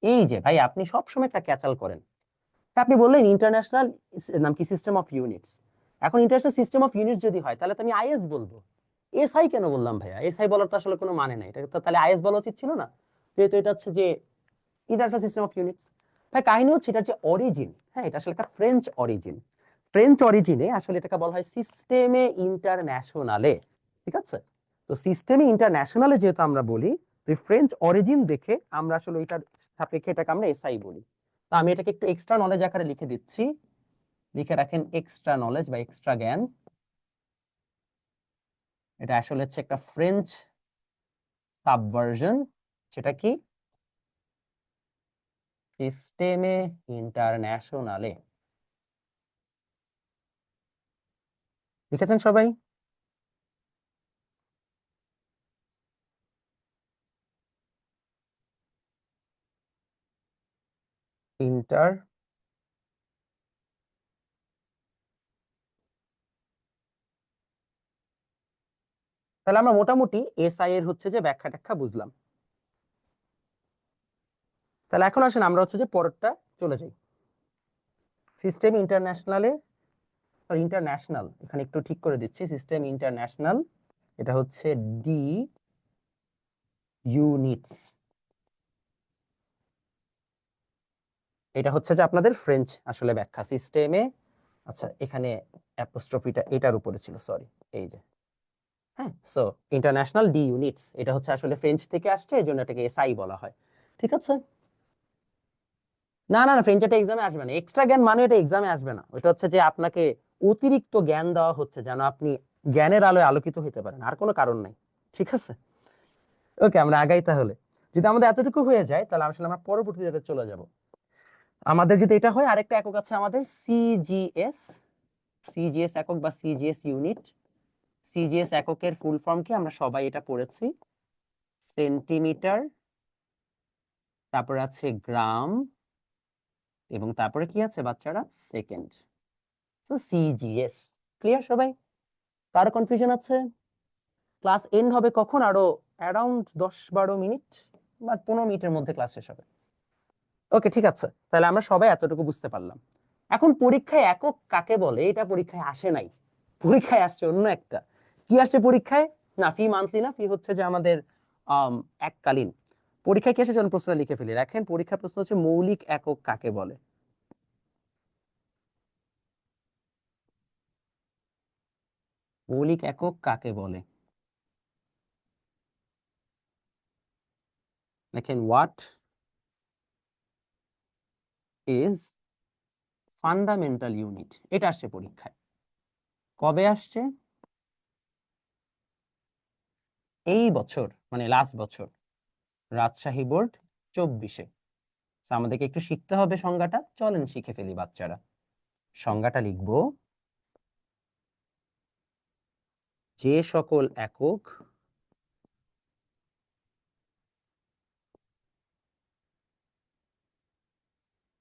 এই যে ভাই, আপনি সবসময় একটা ক্যাচাল করেন। আপনি বললেন ইন্টারন্যাশনাল নাম কি, সিস্টেম অফ ইউনিটস। এখন ইন্টারন্যাশনাল সিস্টেম অফ ইউনিটস যদি হয়, তাহলে তো আমি আইএস বলবো। এসআই কেন বললাম ভাইয়া? এসআই বলার তো আসলে কোনো মানে নাই, এটা তো তাহলে আইএস বলা উচিত ছিল না? যেহেতু এটা হচ্ছে যে ইন্টারন্যাশনাল সিস্টেম অফ ইউনিটস। ভাই কাহিনী হচ্ছে এটার যে অরিজিন, হ্যাঁ, এটা আসলে একটা ফ্রেঞ্চ অরিজিন। ফ্রেঞ্চ অরিজিনে আসলে এটাকে বলা হয় সিস্টেমে ইন্টারন্যাশনালে। ঠিক আছে, তো সিস্টেমে ইন্টারন্যাশনালে যেহেতু আমরা বলি, তো ফ্রেঞ্চ অরিজিন দেখে আমরা আসলে এটার সাপেক্ষে এটাকে আমরা এসআই বলি। তো আমি এটাকে একটু এক্সট্রা নলেজ আকারে লিখে দিচ্ছি। লিখে রাখেন এক্সট্রা নলেজ বা এক্সট্রা জ্ঞান। এটা আসলে হচ্ছে একটা ফ্রেঞ্চ সাবভার্সন। সেটা কি? সিস্টেমে ইন্টারন্যাশনালে। লিখেছেন সবাই? ইন্টার তাহলে আমরা মোটামুটি এসআই এর হচ্ছে যে ব্যাখ্যা ট্যাখ্যা বুঝলাম। তাহলে এখন আসেন আমরা হচ্ছে যে পরেরটা চলে যাই। সিস্টেম ইন্টারন্যাশনালে, ইন্টারন্যাশনাল, এখানে একটু ঠিক করে দিচ্ছি, সিস্টেম ইন্টারন্যাশনাল, এটা হচ্ছে ডি ইউনিটস। এটা হচ্ছে যে আপনাদের ফ্রেঞ্চ আসলে ব্যাখ্যা সিস্টেমে। আচ্ছা, এখানে অ্যাপোস্ট্রফিটা এটার উপরে ছিল, সরি, এই যে, হ্যাঁ। সো ইন্টারন্যাশনাল ডি ইউনিটস, এটা হচ্ছে আসলে ফ্রেঞ্চ থেকে আসছে, এই জন্য এটাকে এসআই বলা হয়। ঠিক আছে? না না না, ফ্রেঞ্চ এটা এক্সামে আসবে না। এক্সট্রা জ্ঞান মানে এটা এক্সামে আসবে না। ওটা হচ্ছে যে আপনাকে অতিরিক্ত জ্ঞান দেওয়া হচ্ছে যেন আপনি জ্ঞানের আলোয় আলোকিত হতে পারেন, আর কোনো কারণ নাই। ঠিক আছে? ওকে, আমরা আগাই তাহলে। যদি আমাদের এতটুকু হয়ে যায় তাহলে আসলে আমরা পরবর্তী জায়গায় চলে যাব। আমাদের যদি এটা হয়, আরেকটা একক আছে আমাদের সিজিএস। সিজিএস একক বা সিজিএস ইউনিট। সিজিএস এককের ফুল ফর্ম কি আমরা সবাই এটা পড়েছি? সেন্টিমিটার, তারপর আছে গ্রাম, এবং তারপরে কি আছে বাচ্চারা? সেকেন্ড। তো সিজিএস। ক্লিয়ার সবাই? কারো কনফিউশন আছে? ক্লাস এন্ড হবে কখন? আরো অ্যারাউন্ড 10-12 মিনিট বা 15 মিনিটের মধ্যে ক্লাস শেষ হবে। ওকে, ঠিক আছে, তাহলে আমরা সবাই এতটুকু বুঝতে পারলাম। এখন পরীক্ষায় একক কাকে বলে এটা পরীক্ষায় আসে নাই। পরীক্ষায় আসছে অন্য একটা। কি আসছে পরীক্ষায়? না, ফি মান্থলি না, ফি হচ্ছে যে আমাদের এককালীন। পরীক্ষায় কি আসে? জন প্রশ্ন লিখে ফেলি, রাখেন। পরীক্ষার প্রশ্ন হচ্ছে মৌলিক একক কাকে বলে? মৌলিক একক কাকে বলে? দেখেন, হোয়াট ইজ ফান্ডামেন্টাল ইউনিট, এটা আসছে পরীক্ষায়। কবে আসছে? এই বছর, মানে লাস্ট বছর, রাজশাহী বোর্ড 24-এ। আমাদেরকে একটু শিখতে হবে সংজ্ঞাটা, চলেন শিখে ফেলি বাচ্চারা। সংজ্ঞাটা লিখবো, যে সকল একক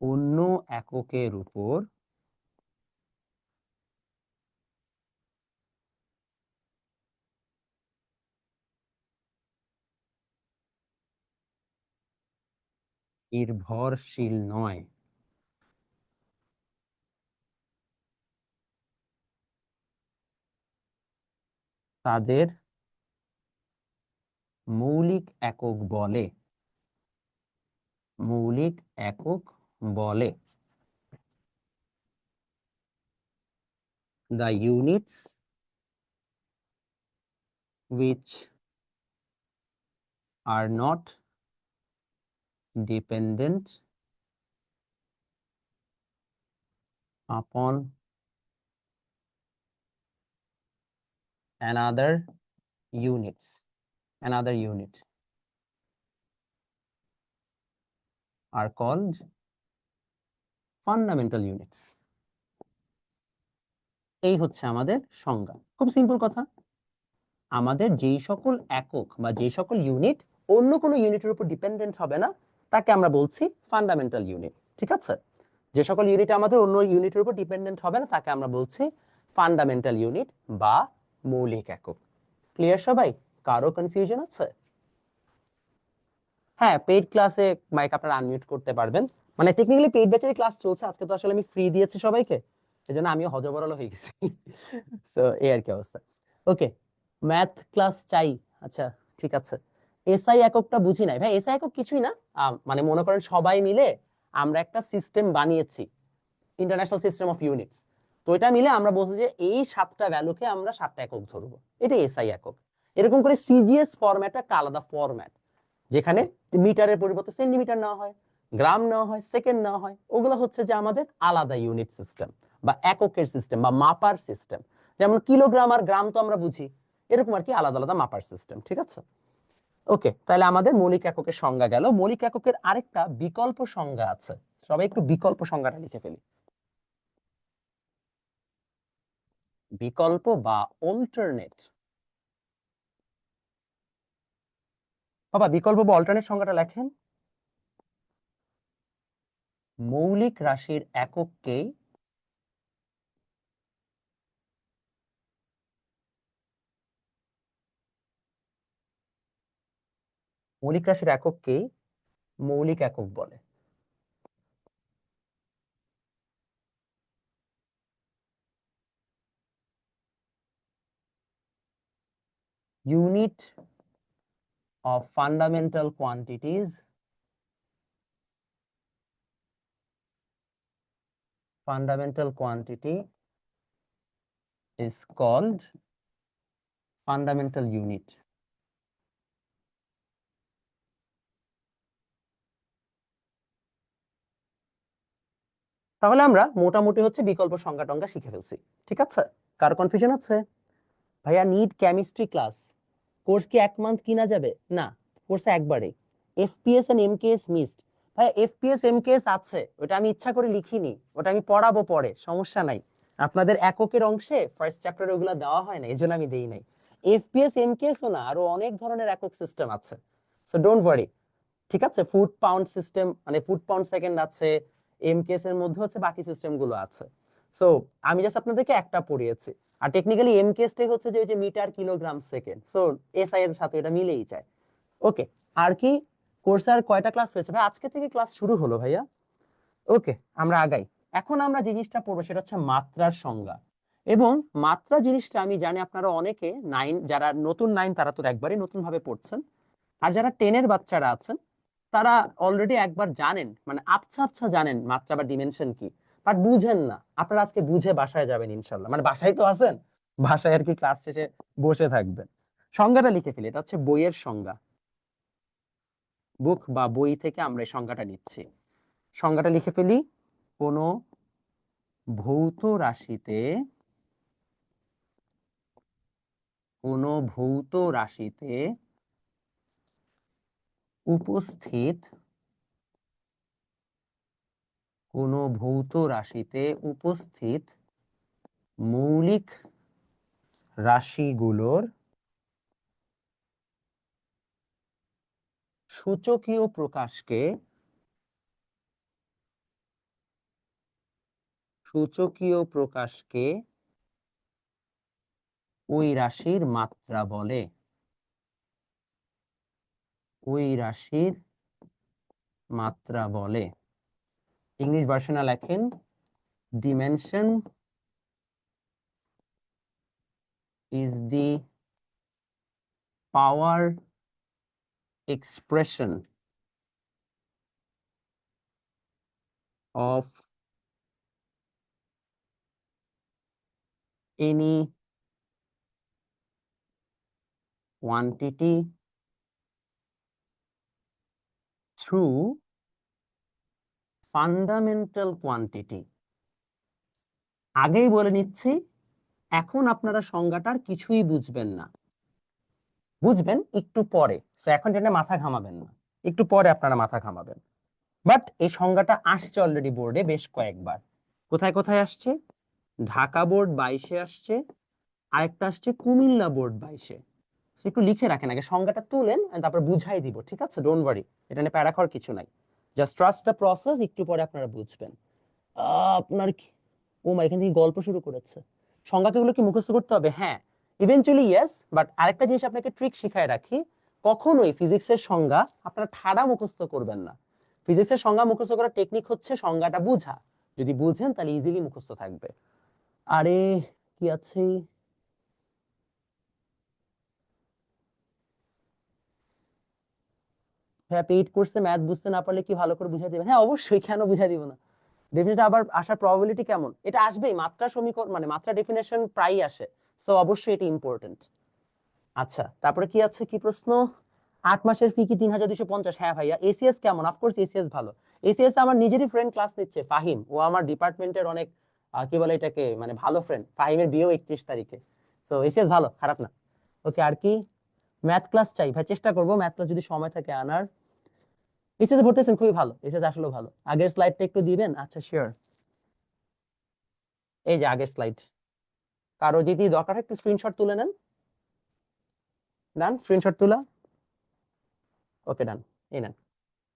অন্য এককের উপর নির্ভরশীল নয়, তাদের মৌলিক একক বলে। মৌলিক একক বলে। The units which are not dependent upon another unit are called fundamental units. এই হচ্ছে আমাদের সংজ্ঞা। খুব সিম্পল কথা। আমাদের যেই সকল একক বা যেই সকল ইউনিট অন্য কোনো ইউনিটের উপর ডিপেন্ডেন্ট হবে না, তাকে আমরা বলছি ফান্ডামেন্টাল ইউনিট। ঠিক আছে? যে সকল ইউনিট আমাদের অন্য ইউনিটের উপর ডিপেন্ডেন্ট হবে না, তাকে আমরা বলছি ফান্ডামেন্টাল ইউনিট বা মৌলিক একক। ক্লিয়ার সবাই? কারো কনফিউশন আছে? হ্যাঁ, পেইড ক্লাসে মাইক আপনারা আনমিউট করতে পারবেন। মানে টেকনিক্যালি পেইড ব্যাচের ক্লাস চলছে, আজকে তো আসলে আমি ফ্রি দিয়েছি সবাইকে, এজন্য আমিও হজবরল হয়ে গেছি। সো এই আর কি অবস্থা। ওকে, ম্যাথ ক্লাস চাই। আচ্ছা, ঠিক আছে। এসআই এককটা বুঝি নাই ভাই। এসআই একক কিছুই না, মানে মনে করেন সবাই মিলে আমরা একটা সিস্টেম বানিয়েছি, ইন্টারন্যাশনাল সিস্টেম অফ ইউনিটস। তো এটা মিলে আমরা বলছি যে এই 7টা ভ্যালুকে আমরা 7টা একক ধরবো, এটা এসআই একক। এরকম করে সিজিএস ফরম্যাট একটা আলাদা ফরম্যাট, যেখানে মিটারের পরিবর্তে সেন্টিমিটার নেওয়া হয়, গ্রাম নেওয়া হয়, সেকেন্ড নেওয়া হয়। ওগুলো হচ্ছে যে আমাদের আলাদা ইউনিট সিস্টেম। বা এককের সিস্টেম বা মাপার সিস্টেম, যেমন কিলোগ্রাম আর গ্রাম তো আমরা বুঝি, এরকম আর কি আলাদা আলাদা মাপার সিস্টেম। ঠিক আছে, ওকে, তাহলে আমাদের মৌলিক এককের সংজ্ঞা গেল। মৌলিক এককের আরেকটা বিকল্প সংজ্ঞা আছে, সবাই একটু বিকল্প সংজ্ঞাটা লিখে ফেলি। বিকল্প বা অল্টারনেট, বাবা বিকল্প বা অল্টারনেট সংজ্ঞাটা লেখেন। মৌলিক রাশির একককেই মৌলিক রাশির একককেই মৌলিক একক বলে। Unit of fundamental quantities, fundamental quantity is called fundamental unit. তাহলে আমরা মোটামুটি হচ্ছে বিকল্প সংজ্ঞা টংজ্ঞা শিখে ফেলছি। ঠিক আছে, কার কনফিউশন আছে? ভাইয়া নিট কেমিস্ট্রি ক্লাস কোর্স কি 1 মান্থ কিনা যাবে? না, কোর্সে একবারে। এফপিএস এন্ড এমকেএস মিসড, ভাইয়া এফপিএস এমকেএস আছে, ওটা আমি ইচ্ছা করে লিখিনি, ওটা আমি পড়াবো পরে, সমস্যা নাই। আপনাদের এককের অংশে ফার্স্ট চ্যাপ্টারে ওগুলো দেওয়া হয় না, এজন্য আমি দেই নাই। এফপিএস এমকেএস ও না, আরো অনেক ধরনের একক সিস্টেম আছে, সো ডোন্ট ওয়ারি। ঠিক আছে, ফুট পাউন্ড সিস্টেম মানে ফুট পাউন্ড সেকেন্ড আছে, এমকেএস এর মধ্যে হচ্ছে বাকি সিস্টেম গুলো আছে। সো আমি জাস্ট আপনাদেরকে একটা পড়িয়েছি। আর টেকনিক্যালি এমকেএস টাই হচ্ছে যে metre kilogram second, so SI এর সাথে এটা মিলেই যায়। ওকে, আর কি কোর্সে আর কয়টা ক্লাস হয়েছে ভাই? আজকে থেকে ক্লাস শুরু হলো ভাইয়া। ওকে, আমরা আগাই। এখন আমরা যে জিনিসটা পড়বো সেটা হচ্ছে মাত্রার সংজ্ঞা। এবং মাত্রা জিনিসটা আমি জানি আপনারা অনেকে নাইন, যারা নতুন নাইন তারা তো একবারই নতুন ভাবে পড়ছেন, আর যারা টেনের বাচ্চারা আছেন তারা অলরেডি একবার জানেন, মানে আবছা আবছা জানেন মাত্রা বা ডিমেনশন কি, বাট বুঝেন না। আপনারা আজকে বুঝে বাসায় যাবেন ইনশাল্লাহ, মানে বাসায় তো আছেন, বাসায় আর কি ক্লাস শেষে বসে থাকবেন। সংজ্ঞাটা লিখে ফেলি, এটা হচ্ছে বইয়ের সংজ্ঞা, বুক বা বই থেকে আমরা এই সংজ্ঞাটা নিচ্ছি। সংজ্ঞাটা লিখে ফেলি, কোনো ভৌত রাশিতে, কোনো ভৌত রাশিতে উপস্থিত, কোনো ভৌত রাশিতে উপস্থিত মৌলিক রাশিগুলোর সূচকীয় প্রকাশকে, সূচকীয় প্রকাশকে ওই রাশির মাত্রা বলে, ওই রাশির মাত্রা বলে। ইংলিশ ভার্সনে লেখেন, dimension is the power expression of any quantity through fundamental quantity। আগেই বলে নিচ্ছি, এখন আপনারা সংজ্ঞাটার কিছুই বুঝবেন না, বুঝবেন একটু পরে, তো এখন এটা মাথা ঘামাবেন না, একটু পরে আপনারা মাথা ঘামাবেন। বাট এই সংজ্ঞাটা আসছে অলরেডি বোর্ডে বেশ কয়েকবার। কোথায় কোথায় আসছে? ঢাকা বোর্ড 22-এ আসছে, আরেকটা আসছে কুমিল্লা বোর্ড 22-এ। একটু লিখে রাখেন, আগে সংজ্ঞাটা তুলেন, তারপর বুঝাই দিব। ঠিক আছে, ডোন্ট ওয়ারি, এটা নিয়ে প্যারা খাওয়ার কিছু নাই, জাস্ট ট্রাস্ট দ্য প্রসেস, একটু পরে আপনারা বুঝবেন। আপনার কি, ও মা, এখান থেকে গল্প শুরু করেছে। সংজ্ঞাগুলো কি মুখস্থ করতে হবে? হ্যাঁ, ইভেনচুয়ালি ইয়েস, বাট আরেকটা জিনিস আপনাকে ট্রিক শিখায় রাখি, কখনোই ফিজিক্সের সংজ্ঞা আপনারা ঠাড়া মুখস্থ করবেন না। ফিজিক্সের সংজ্ঞা মুখস্থ করার টেকনিক হচ্ছে সংজ্ঞাটা বুঝা, যদি বুঝেন তাহলে ইজিলি মুখস্থ থাকবে। আরে কি আছে, হ্যাঁ পেইড কোর্সে ম্যাথ বুঝতে না পারলে কি ভালো করে বুঝাই দিবেন? হ্যাঁ অবশ্যই, কেন বুঝাই দিব না। ডেফিনেটলি আবার আসার প্রবাবিলিটি কেমন? এটা আসবেই, মাত্রা সমীকরণ মানে মাত্রা ডেফিনেশন প্রায়ই আসে, সো অবশ্যই এটা ইম্পর্টেন্ট। আচ্ছা, তারপরে কি আছে, কি প্রশ্ন? 8 মাসের ফি কি 3250? হ্যাঁ ভাইয়া। এসিএস কেমন? অফকোর্স এসিএস ভালো। এসিএস আমার নিজেরই ফ্রেন্ড ক্লাস নিচ্ছে, ফাহিম, ও আমার ডিপার্টমেন্টের অনেক কি বলে এটাকে, মানে ভালো ফ্রেন্ড। ফাহিমের বিয়েও 31 তারিখে। তো এসএস ভালো, খারাপ না। ওকে, আর কি? ম্যাথ ক্লাস চাই ভাই, চেষ্টা করবো ম্যাথ ক্লাস যদি সময় থাকে আনার। এসএস ভর্তিছেন, খুবই ভালো, এসএস আসলে ভালো। আগের স্লাইডটা একটু দিবেন? আচ্ছা শিওর, এই যে আগের স্লাইড। কারো যদি দরকার হয় একটু স্ক্রিনশট তুলে নেন। ডান, স্ক্রিনশট তোলা। ওকে ডান, এই নেন।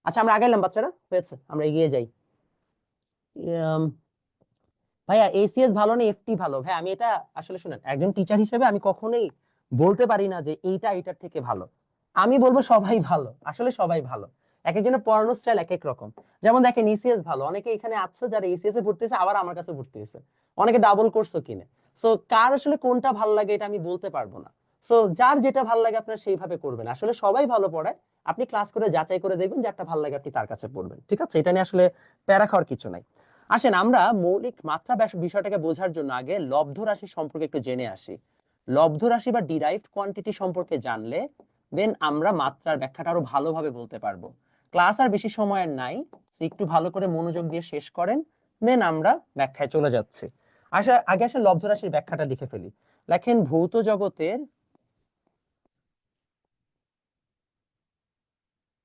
আচ্ছা আমরা আগাইলাম বাচ্চারা, হয়েছে, আমরা এগিয়ে যাই। উম, ভাইয়া এসিএস ভালো না এফটি ভালো? ভাই আমি এটা আসলে শুনেন, একজন টিচার হিসেবে আমি কখনোই বলতে পারি না যে এইটা এটার থেকে ভালো। আমি বলবো সবাই ভালো, আসলে সবাই ভালো। এক একজনের পড়ানোর স্টাইল এক এক রকম। যেমন দেখেন ইসিএস ভালো, অনেকে এখানে আছে যারা ইসিএস এ ভর্তি হয়েছে আবার আমার কাছে ভর্তি হয়েছে, অনেকে ডাবল কোর্সও কিনে। সো কার আসলে কোনটা ভালো লাগে এটা আমি বলতে পারবো না। সো যার যেটা ভালো লাগে আপনার সেইভাবে করবেন, আসলে সবাই ভালো পড়ায়। আপনি ক্লাস করে যাচাই করে দেখবেন, যারটা ভালো লাগে আপনি তার কাছে পড়বেন, ঠিক আছে? এটা নিয়ে আসলে প্যারা খাওয়ার কিছু নাই। আসেন আমরা মৌলিক মাত্রা বিষয়টাকে বোঝার জন্য আগে লব্ধ রাশি সম্পর্কে একটু জেনে আসি। লব্ধ রাশি বা ডিরাইভড কোয়ান্টিটি সম্পর্কে জানলে দেন আমরা মাত্রার ব্যাখ্যাটা আরো ভালোভাবে বলতে পারবো। ক্লাস আর বেশি সময়ের নাই, একটু ভালো করে মনোযোগ দিয়ে শেষ করেন, দেন আমরা ব্যাখ্যায় চলে যাচ্ছি। আগে আসে লব্ধ রাশির ব্যাখ্যাটা লিখে ফেলি। লেখেন ভৌত জগতের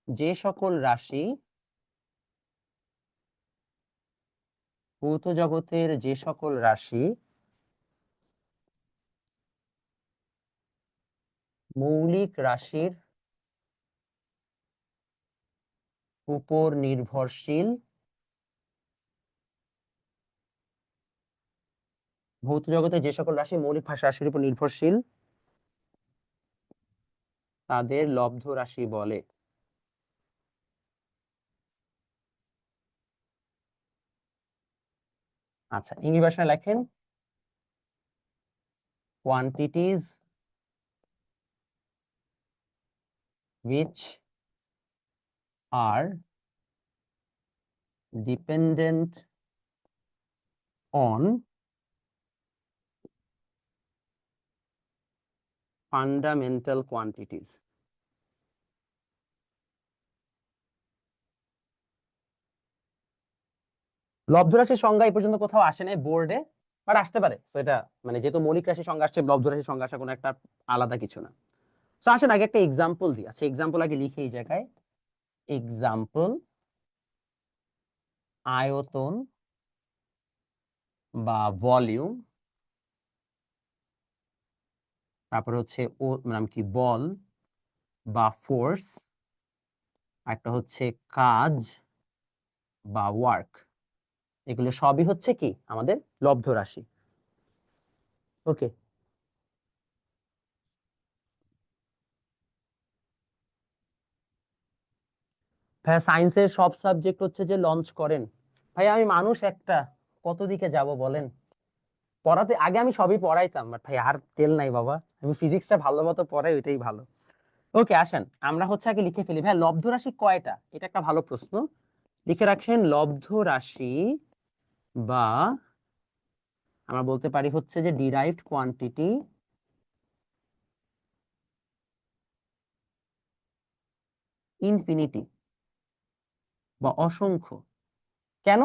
যে সকল রাশি, ভৌত জগতের যে সকল রাশি মৌলিক রাশির উপর নির্ভরশীল, ভৌত জগতে যে সকল রাশি মৌলিক ভাষা রাশির উপর নির্ভরশীল তাদের লব্ধ রাশি বলে। আচ্ছা ইংরেজি ভাষায় লেখেন quantities which are dependent on fundamental quantities. লব্ধ রাশির সংজ্ঞা এই পর্যন্ত কোথাও আসে নাই বোর্ডে, বাট আসতে পারে। তো এটা মানে যেহেতু মৌলিক রাশির সংজ্ঞা আসছে, লব্ধ রাশির সংজ্ঞা আসা কোনো একটা আলাদা কিছু না। তো আসেন আগে একটা এক্সাম্পল দিই। আচ্ছা এক্সাম্পল আগে লিখে এই জায়গায়, এক্সাম্পল আয়তন বা ভলিউম, তারপর হচ্ছে ও নাম কি বল বা ফোর্স, একটা হচ্ছে কাজ বা ওয়ার্ক। এগুলো সবই হচ্ছে কি আমাদের লব্ধ রাশি। ওকে, ভাইয়া সায়েন্সের সব সাবজেক্ট হচ্ছে যে লঞ্চ করেন। ভাই আমি মানুষ একটা, কত দিকে যাব বলেন? পড়াতে আগে আমি সবই পড়াইতাম, বাট ভাই আর তেল নাই বাবা, আমি ফিজিক্সটা ভালো মতো পড়াই, ওইটাই ভালো। ওকে আসেন আমরা হচ্ছে আগে লিখে ফেলি। ভাই লব্ধ রাশি কয়টা, এটা একটা ভালো প্রশ্ন। লিখে রাখেন লব্ধ রাশি বা আমরা বলতে পারি হচ্ছে যে ডিরাইভড কোয়ান্টিটি ইনফিনিটি বা অসংখ্য। কেন?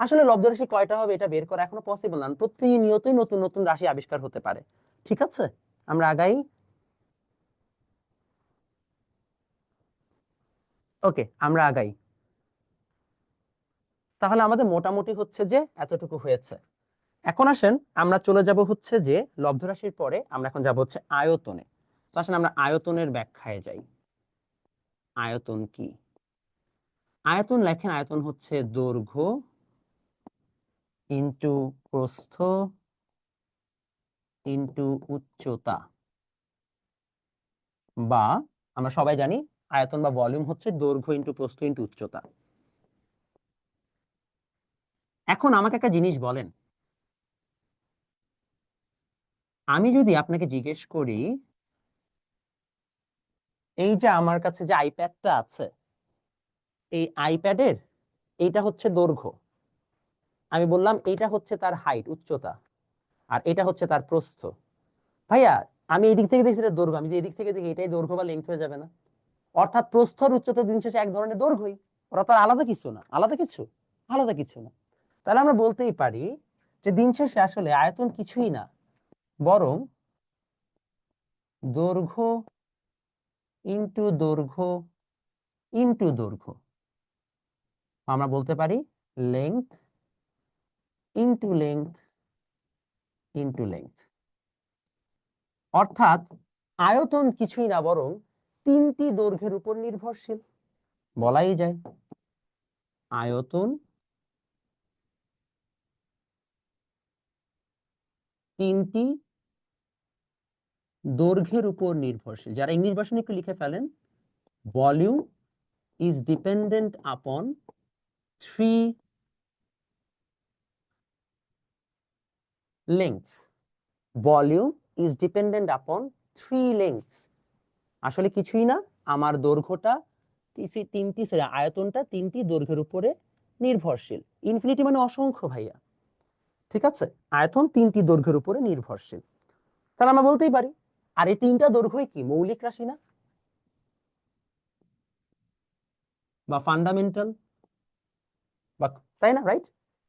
আসলে লব্ধ রাশি কয়টা হবে এটা বের করা এখনো পসিবল না, প্রতিনিয়তই নতুন নতুন রাশি আবিষ্কার হতে পারে। ঠিক আছে, আমরা আগাই। ওকে আমরা আগাই। তাহলে আমাদের মোটামুটি হচ্ছে যে এতটুকু হয়েছে। এখন আসেন আমরা চলে যাব হচ্ছে যে লব্ধ রাশির পরে আমরা এখন যাব হচ্ছে আয়তনে। তো আসেন আমরা আয়তনের ব্যাখ্যায় যাই। আয়তন কি? আয়তন লেখেন, আয়তন হচ্ছে দৈর্ঘ্য ইনটু প্রস্থ ইনটু উচ্চতা, বা আমরা সবাই জানি আয়তন বা ভলিউম হচ্ছে দৈর্ঘ্য ইনটু প্রস্থ ইনটু উচ্চতা। এখন আমাকে একটা জিনিস বলেন, আমি যদি আপনাকে জিজ্ঞেস করি এই যে আমার কাছে যে আইপ্যাডটা আছে, এই আইপ্যাডের এইটা হচ্ছে দৈর্ঘ্য, আমি বললাম এইটা হচ্ছে তার হাইট উচ্চতা, আর এটা হচ্ছে তার প্রস্থ। ভাইয়া আমি এই দিক থেকে দেখছি এটা দৈর্ঘ্য, আমি যদি এদিক থেকে দেখি এটাই দৈর্ঘ্য বা লেন্থ হয়ে যাবে না? অর্থাৎ প্রস্থ আর উচ্চতা দিন শেষে এক ধরনের দৈর্ঘ্যই, ওরা তো আর আলাদা কিছু না। আলাদা কিছু? আলাদা কিছু না। তাহলে আমরা বলতেই পারি যে দিন শেষে আসলে আয়তন কিছুই না, বরং দৈর্ঘ্য ইনটু দৈর্ঘ্য ইনটু দৈর্ঘ্য। আমরা বলতে পারি length into length into length. অর্থাৎ আয়তন কিছুই না, বরং তিনটি দৈর্ঘ্যের উপর নির্ভরশীল। বলাই যায় আয়তন তিনটি দৈর্ঘ্যের উপর নির্ভরশীল। যারা ইংলিশ ভার্সন একটু লিখে ফেলেন, volume is dependent upon three লেংথস। Volume is dependent upon three লেংথস। আসলে কিছুই না, আমার দৈর্ঘ্যটা তিনটি আয়তনটা তিনটি দৈর্ঘ্যের উপরে নির্ভরশীল। ইনফিনিটি মানে অসংখ্য ভাইয়া, ঠিক আছে? আয়তন তিনটি দৈর্ঘ্যের উপরে নির্ভরশীল। তাহলে আমরা বলতেই পারি আর এই তিনটা দৈর্ঘ্যই কি মৌলিক রাশি না, বা ফান্ডামেন্টাল, বা তাই না? রাইট।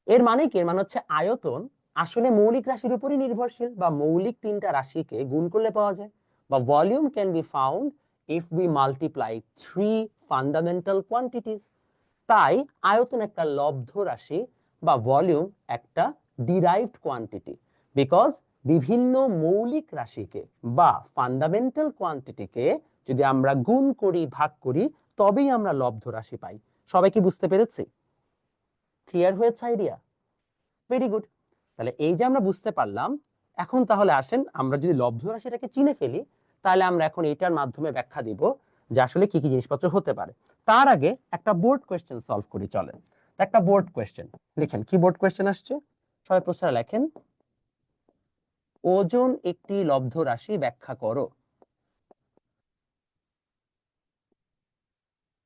এর মানে কি? এর মানে হচ্ছে আয়তন আসলে মৌলিক রাশির উপরই নির্ভরশীল, বা মৌলিক তিনটা রাশিকে গুণ করলে পাওয়া যায়। বা volume can be found if we multiply three fundamental quantities. তাই আয়তন একটা লব্ধ রাশি, বা ভলিউম একটা ডিরাইভড কোয়ান্টিটি, বিকজ বিভিন্ন মৌলিক রাশিকে বা ফান্ডামেন্টাল কোয়ান্টিটিকে যদি আমরা গুণ করি, ভাগ করি, তবেই আমরা লব্ধ রাশি পাই। সবাই কি বুঝতে পেরেছি? ক্লিয়ার হয়েছে আইডিয়া? Very good. তাহলে এই যে আমরা বুঝতে পারলাম, এখন তাহলে আসেন আমরা যদি লব্ধ রাশিটাকে চিনে ফেলি, তাহলে আমরা এখন এইটার মাধ্যমে ব্যাখ্যা দিব যে আসলে কি কি জিনিসপত্র হতে পারে। তার আগে একটা বোর্ড কোয়েশ্চেন সলভ করি, চলেন। একটা বোর্ড কোয়েশ্চেন লিখেন। কি বোর্ড কোয়েশ্চেন আসছে? সবাই প্রশ্নটা লেখেন। ওজন একটি লব্ধ রাশি, ব্যাখ্যা করো।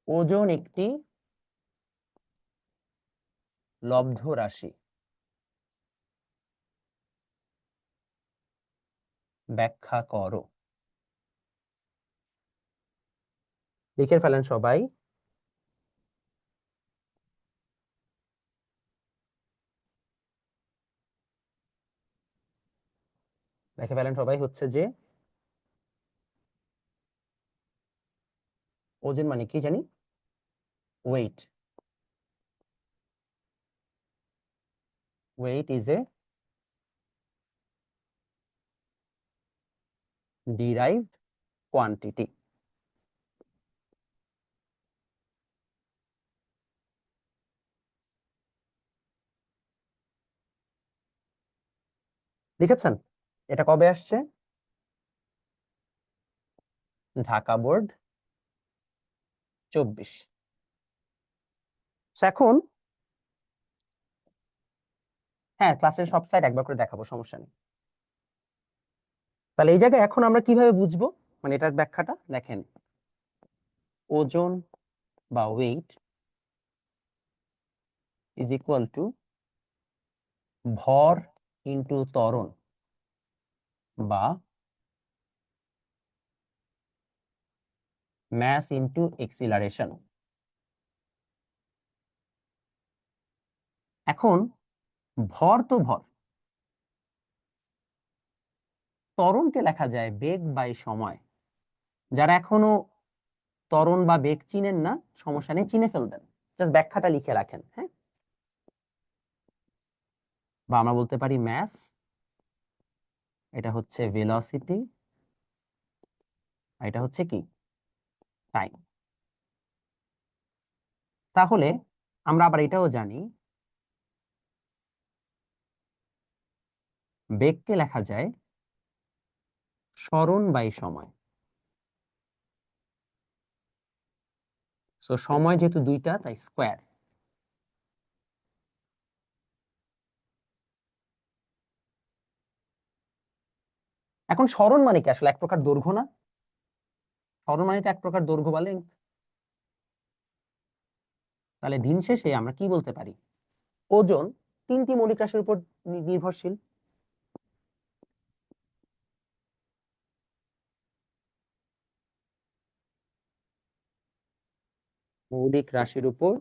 ওজন একটি লব্ধ রাশি, ব্যাখ্যা করো। লিখে ফেলেন সবাই। লিখে ফেলেন সবাই হচ্ছে যে ওজন মানে কি জানি? Weight. Weight is a derived quantity. লিখেছেন? এটা কবে আসছে? ঢাকা বোর্ড 24। এখন হ্যাঁ, ক্লাসের সব সাইড একবার করে দেখাবো, সমস্যা নেই। তাহলে এই জায়গায় এখন আমরা কিভাবে বুঝবো মানে এটার ব্যাখ্যাটা? দেখেন, ওজন বা ওয়েট ইজ ইকুয়াল টু ভর ইনটু ত্বরণ, বা mass into acceleration। এখন ভর তো ভর, ত্বরণকে লেখা যায় বেগ বাই সময়। যারা এখনো ত্বরণ বা বেগ চিনেন না, সমস্যা নেই, চিনে ফেলবেন, জাস্ট ব্যাখ্যাটা লিখে রাখেন। হ্যাঁ, বা আমরা বলতে পারি ম্যাস, এটা হচ্ছে ভেলোসিটি, এটা হচ্ছে কি টাইম। তাহলে আমরা আবার এটাও জানি, বেগকে লেখা যায় সরণ বাই সময়। সো সময় যেহেতু দুইটা, তাই স্কোয়ার। এখন সরণ মানে কি? আসলে এক প্রকার দৈর্ঘ্য না? সরণ মানে তো এক প্রকার দৈর্ঘ্য বা length। তাহলে দিন শেষে আমরা কি বলতে পারি? ওজন তিনটি মৌলিক রাশির উপর নির্ভরশীল। মৌলিক রাশির উপর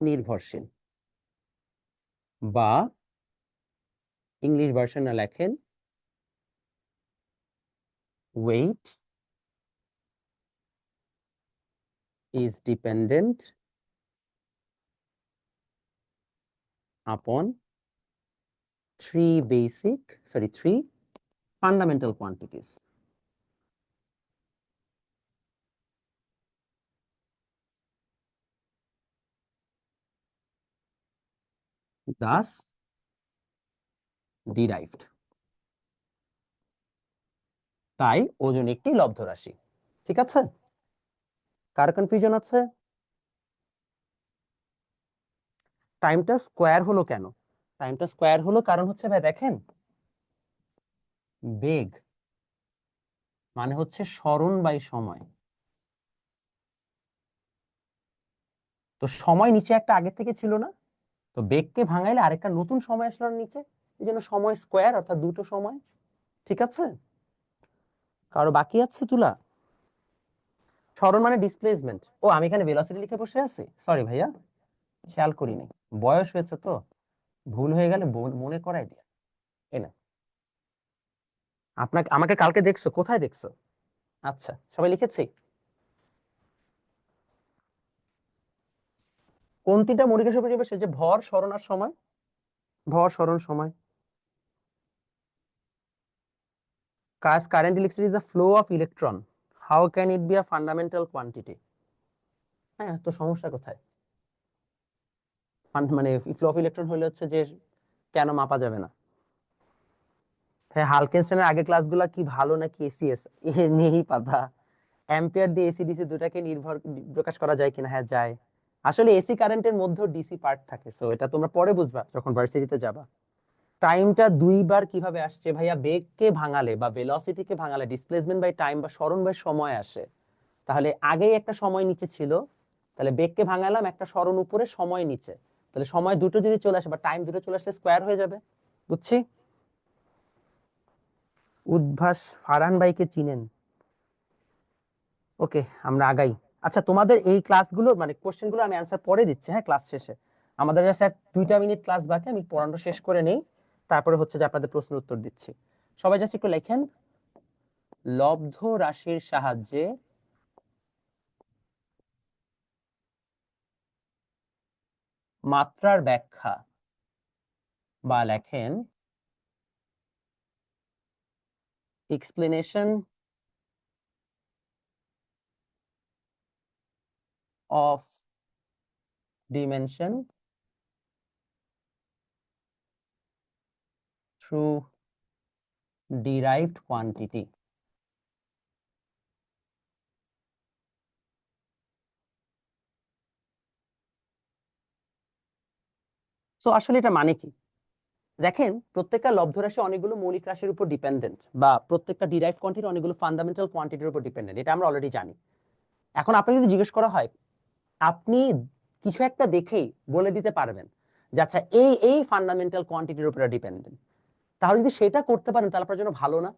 নির্ভরশীল, বা ইংলিশ ভার্সনে লেখেন weight is dependent upon three fundamental quantities. Thus derived. তাই ওজন একটি লব্ধ রাশি। ঠিক আছে? কার কনফিউশন আছে? টাইমটা স্কোয়ার হলো কেন? টাইমটা স্কোয়ার হলো কারণ হচ্ছে ভাই দেখেন, বেগ মানে হচ্ছে সরণ বাই সময়। তো সময় নিচে একটা আগে থেকে ছিল না, তো বেগকে ভাঙাইলে আরেকটা নতুন সময় আসলো নিচে, এই জন্য সময় স্কোয়ার, অর্থাৎ দুটো সময়। ঠিক আছে? কারো বাকি আছে তুলা? সরণ মানে ডিসপ্লেসমেন্ট। ও আমি এখানে ভেলোসিটি লিখে বসে আছি, সরি ভাইয়া, খেয়াল করিনি, বয়স হয়েছে তো, ভুল হয়ে গেলে মনে করাই দিয়া। এনা, আপনাকে আমাকে কালকে দেখছো, কোথায় দেখছো? আচ্ছা, সবাই লিখেছি? কোন তিনটা মৌলিক রাশি পরিবেশ, যে ভর, সরণ আর সময়? ভর, সরণ, সময়। As current electricity is the flow of electron, how can it be a fundamental quantity? হ্যাঁ, তো সমস্যা কোথায়? মানে ফ্লো অফ ইলেকট্রন হলে হচ্ছে যে কেন মাপা যাবে না? হ্যাঁ, হালকেনস্টাইনের আগের ক্লাসগুলো কি ভালো নাকি এসিএস এ নিয়েই পাতা। অ্যাম্পিয়ার দিয়ে এসি ডিসি দুটাকে নির্ভর প্রকাশ করা যায় কিনা? হ্যাঁ যায়। আসলে এসি কারেন্টের মধ্যে ডিসি পার্ট থাকে, সো এটা তোমরা পরে বুঝবা যখন ভার্সিটিতে যাবা। টাইমটা দুইবার কিভাবে আসছে ভাইয়া? বেগকে ভাঙালে বা ভেলোসিটিকে ভাঙালে ডিসপ্লেসমেন্ট বাই টাইম বা সরণ বাই সময় আসে। তাহলে আগেই একটা সময় নিচে ছিল, তাহলে বেগকে ভাঙালাম, একটা সরণ উপরে, সময় নিচে, তাহলে সময় দুটো যদি চলে আসে বা টাইম দুটো চলে আসলে স্কোয়ার হয়ে যাবে। বুঝছি? উদ্ভাস ফারহান ভাইকে চিনেন? ওকে, আমরা আগাই। আচ্ছা, তোমাদের এই ক্লাসগুলো মানে কোশ্চেনগুলো আমি অ্যান্সার পরে দিচ্ছি, হ্যাঁ, ক্লাস শেষে। আমাদের স্যার 2টা মিনিট ক্লাস বাকি, আমি পড়ানো শেষ করে নেই, তারপরে হচ্ছে যে আপনাদের প্রশ্নের উত্তর দিচ্ছি। সবাই জাস্ট একটু লেখেন, লব্ধ রাশির সাহায্যে মাত্রার ব্যাখ্যা, বা লেখেন explanation of dimension through derived quantity. So আসলে এটা মানে কি? দেখেন, প্রত্যেকটা লব্ধ রাশি অনেকগুলো মৌলিক রাশির উপর ডিপেন্ডেন্ট, বা প্রত্যেকটা ডিরাইভ কোয়ান্টিটি অনেকগুলো ফান্ডামেন্টাল কোয়ান্টিটির উপর ডিপেন্ডেন্ট, এটা আমরা অলরেডি জানি। এখন আপনি যদি জিজ্ঞেস করা হয়, আপনি কিছু একটা দেখেই বলে দিতে পারবেন যে আচ্ছা এই এই ফান্ডামেন্টাল কোয়ান্টিটির উপরে ডিপেন্ডেন্ট, তাহলে যদি সেটা করতে পারেন তাহলে আপনার জন্য ভালো না?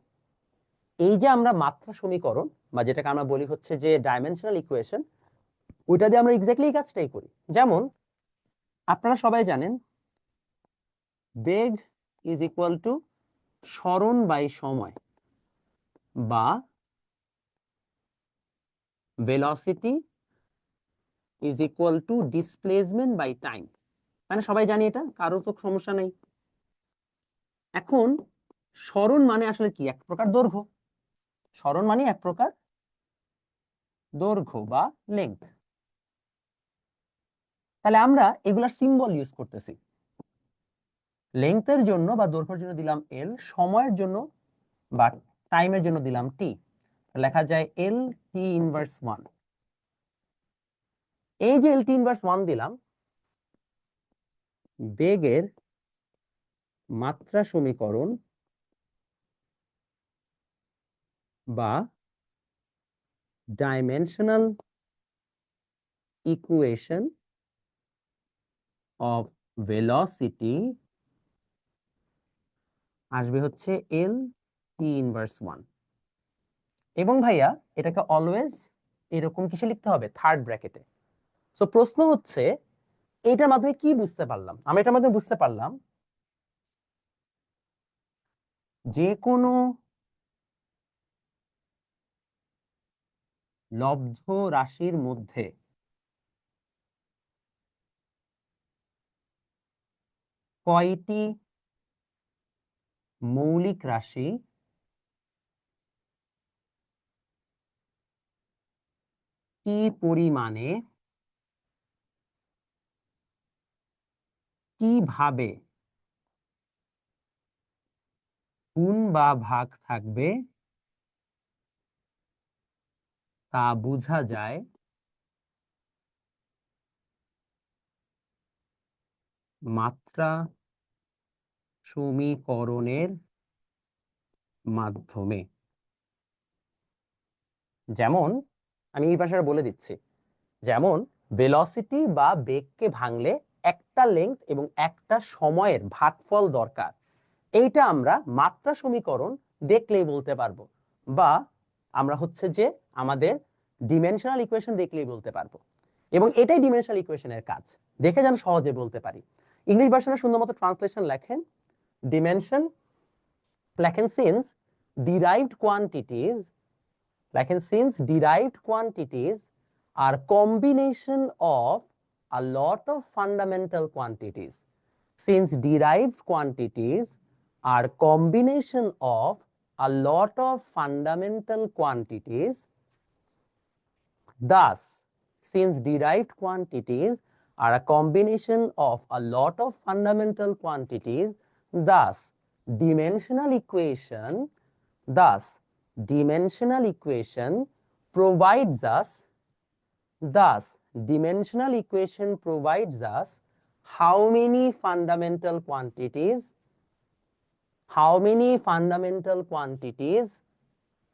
এই যে আমরা মাত্রা সমীকরণ, বা যেটাকে আমরা বলি হচ্ছে যে ডাইমেনশনাল ইকুয়েশন, ওইটা দিয়ে আমরা এক্স্যাক্টলি এই কাজটাই করি। যেমন আপনারা সবাই জানেন বেগ ইজ ইকুয়াল টু সরণ বাই সময়, বা velocity is equal to displacement by time. মানে সবাই জানি এটা, কারো তো সমস্যা নেই। এখন সরণ মানে আসলে কি? এক প্রকার দৈর্ঘ্য। সরণ মানে এক প্রকার দৈর্ঘ্য বা লেংথ। তাহলে আমরা এগুলার সিম্বল ইউজ করতেছি। লেংথের জন্য বা দৈর্ঘ্যের জন্য দিলাম এল, সময়ের জন্য বা টাইমের জন্য দিলাম টি। লেখা যায় এল টি ইনভার্স 1। এই যে এল টি ইনভার্স 1 দিলাম, বেগের মাত্রা সমীকরণ বা ডাইমেনশনাল ইকুয়েশন অফ ভেলোসিটি আসবে হচ্ছে এল টি ইনভার্স 1। এবং ভাইয়া এটাকে অলওয়েজ এরকম কিসে লিখতে হবে? থার্ড ব্র্যাকেটে। সো প্রশ্ন হচ্ছে, এটার মাধ্যমে কি বুঝতে পারলাম আমরা? এটার মাধ্যমে বুঝতে পারলাম যে কোনো লব্ধ রাশির মধ্যে কয়টি মৌলিক রাশি কি পরিমাণে কিভাবে গুণ বা ভাগ থাকবে তা বোঝা যায় মাত্রা সমীকরণের মাধ্যমে। যেমন আমি এই ভাষাটা বলে দিচ্ছি, যেমন ভেলোসিটি বা বেগকে ভাঙলে একটা লেংথ এবং একটা সময়ের ভাগফল দরকার, এইটা আমরা মাত্রা সমীকরণ দেখলেই বলতে পারবো, বা আমরা হচ্ছে যে আমাদের ডিমেনশনাল ইকুয়েশন দেখলেই বলতে পারবো। এবং এটাই ডিমেনশনাল ইকুয়েশনের কাজ, দেখে যেন সহজে বলতে পারি। ইংলিশ ভার্সনে সুন্দর মতো ট্রান্সলেশন লেখেন, ডিমেনশন লেখেন সিন্স derived quantities, লেখেন since derived quantities are combination of a lot of fundamental quantities. Since derived quantities are combination of a lot of fundamental quantities, thus since derived quantities are a combination of a lot of fundamental quantities, thus dimensional equation Thus, dimensional equation provides us how many fundamental quantities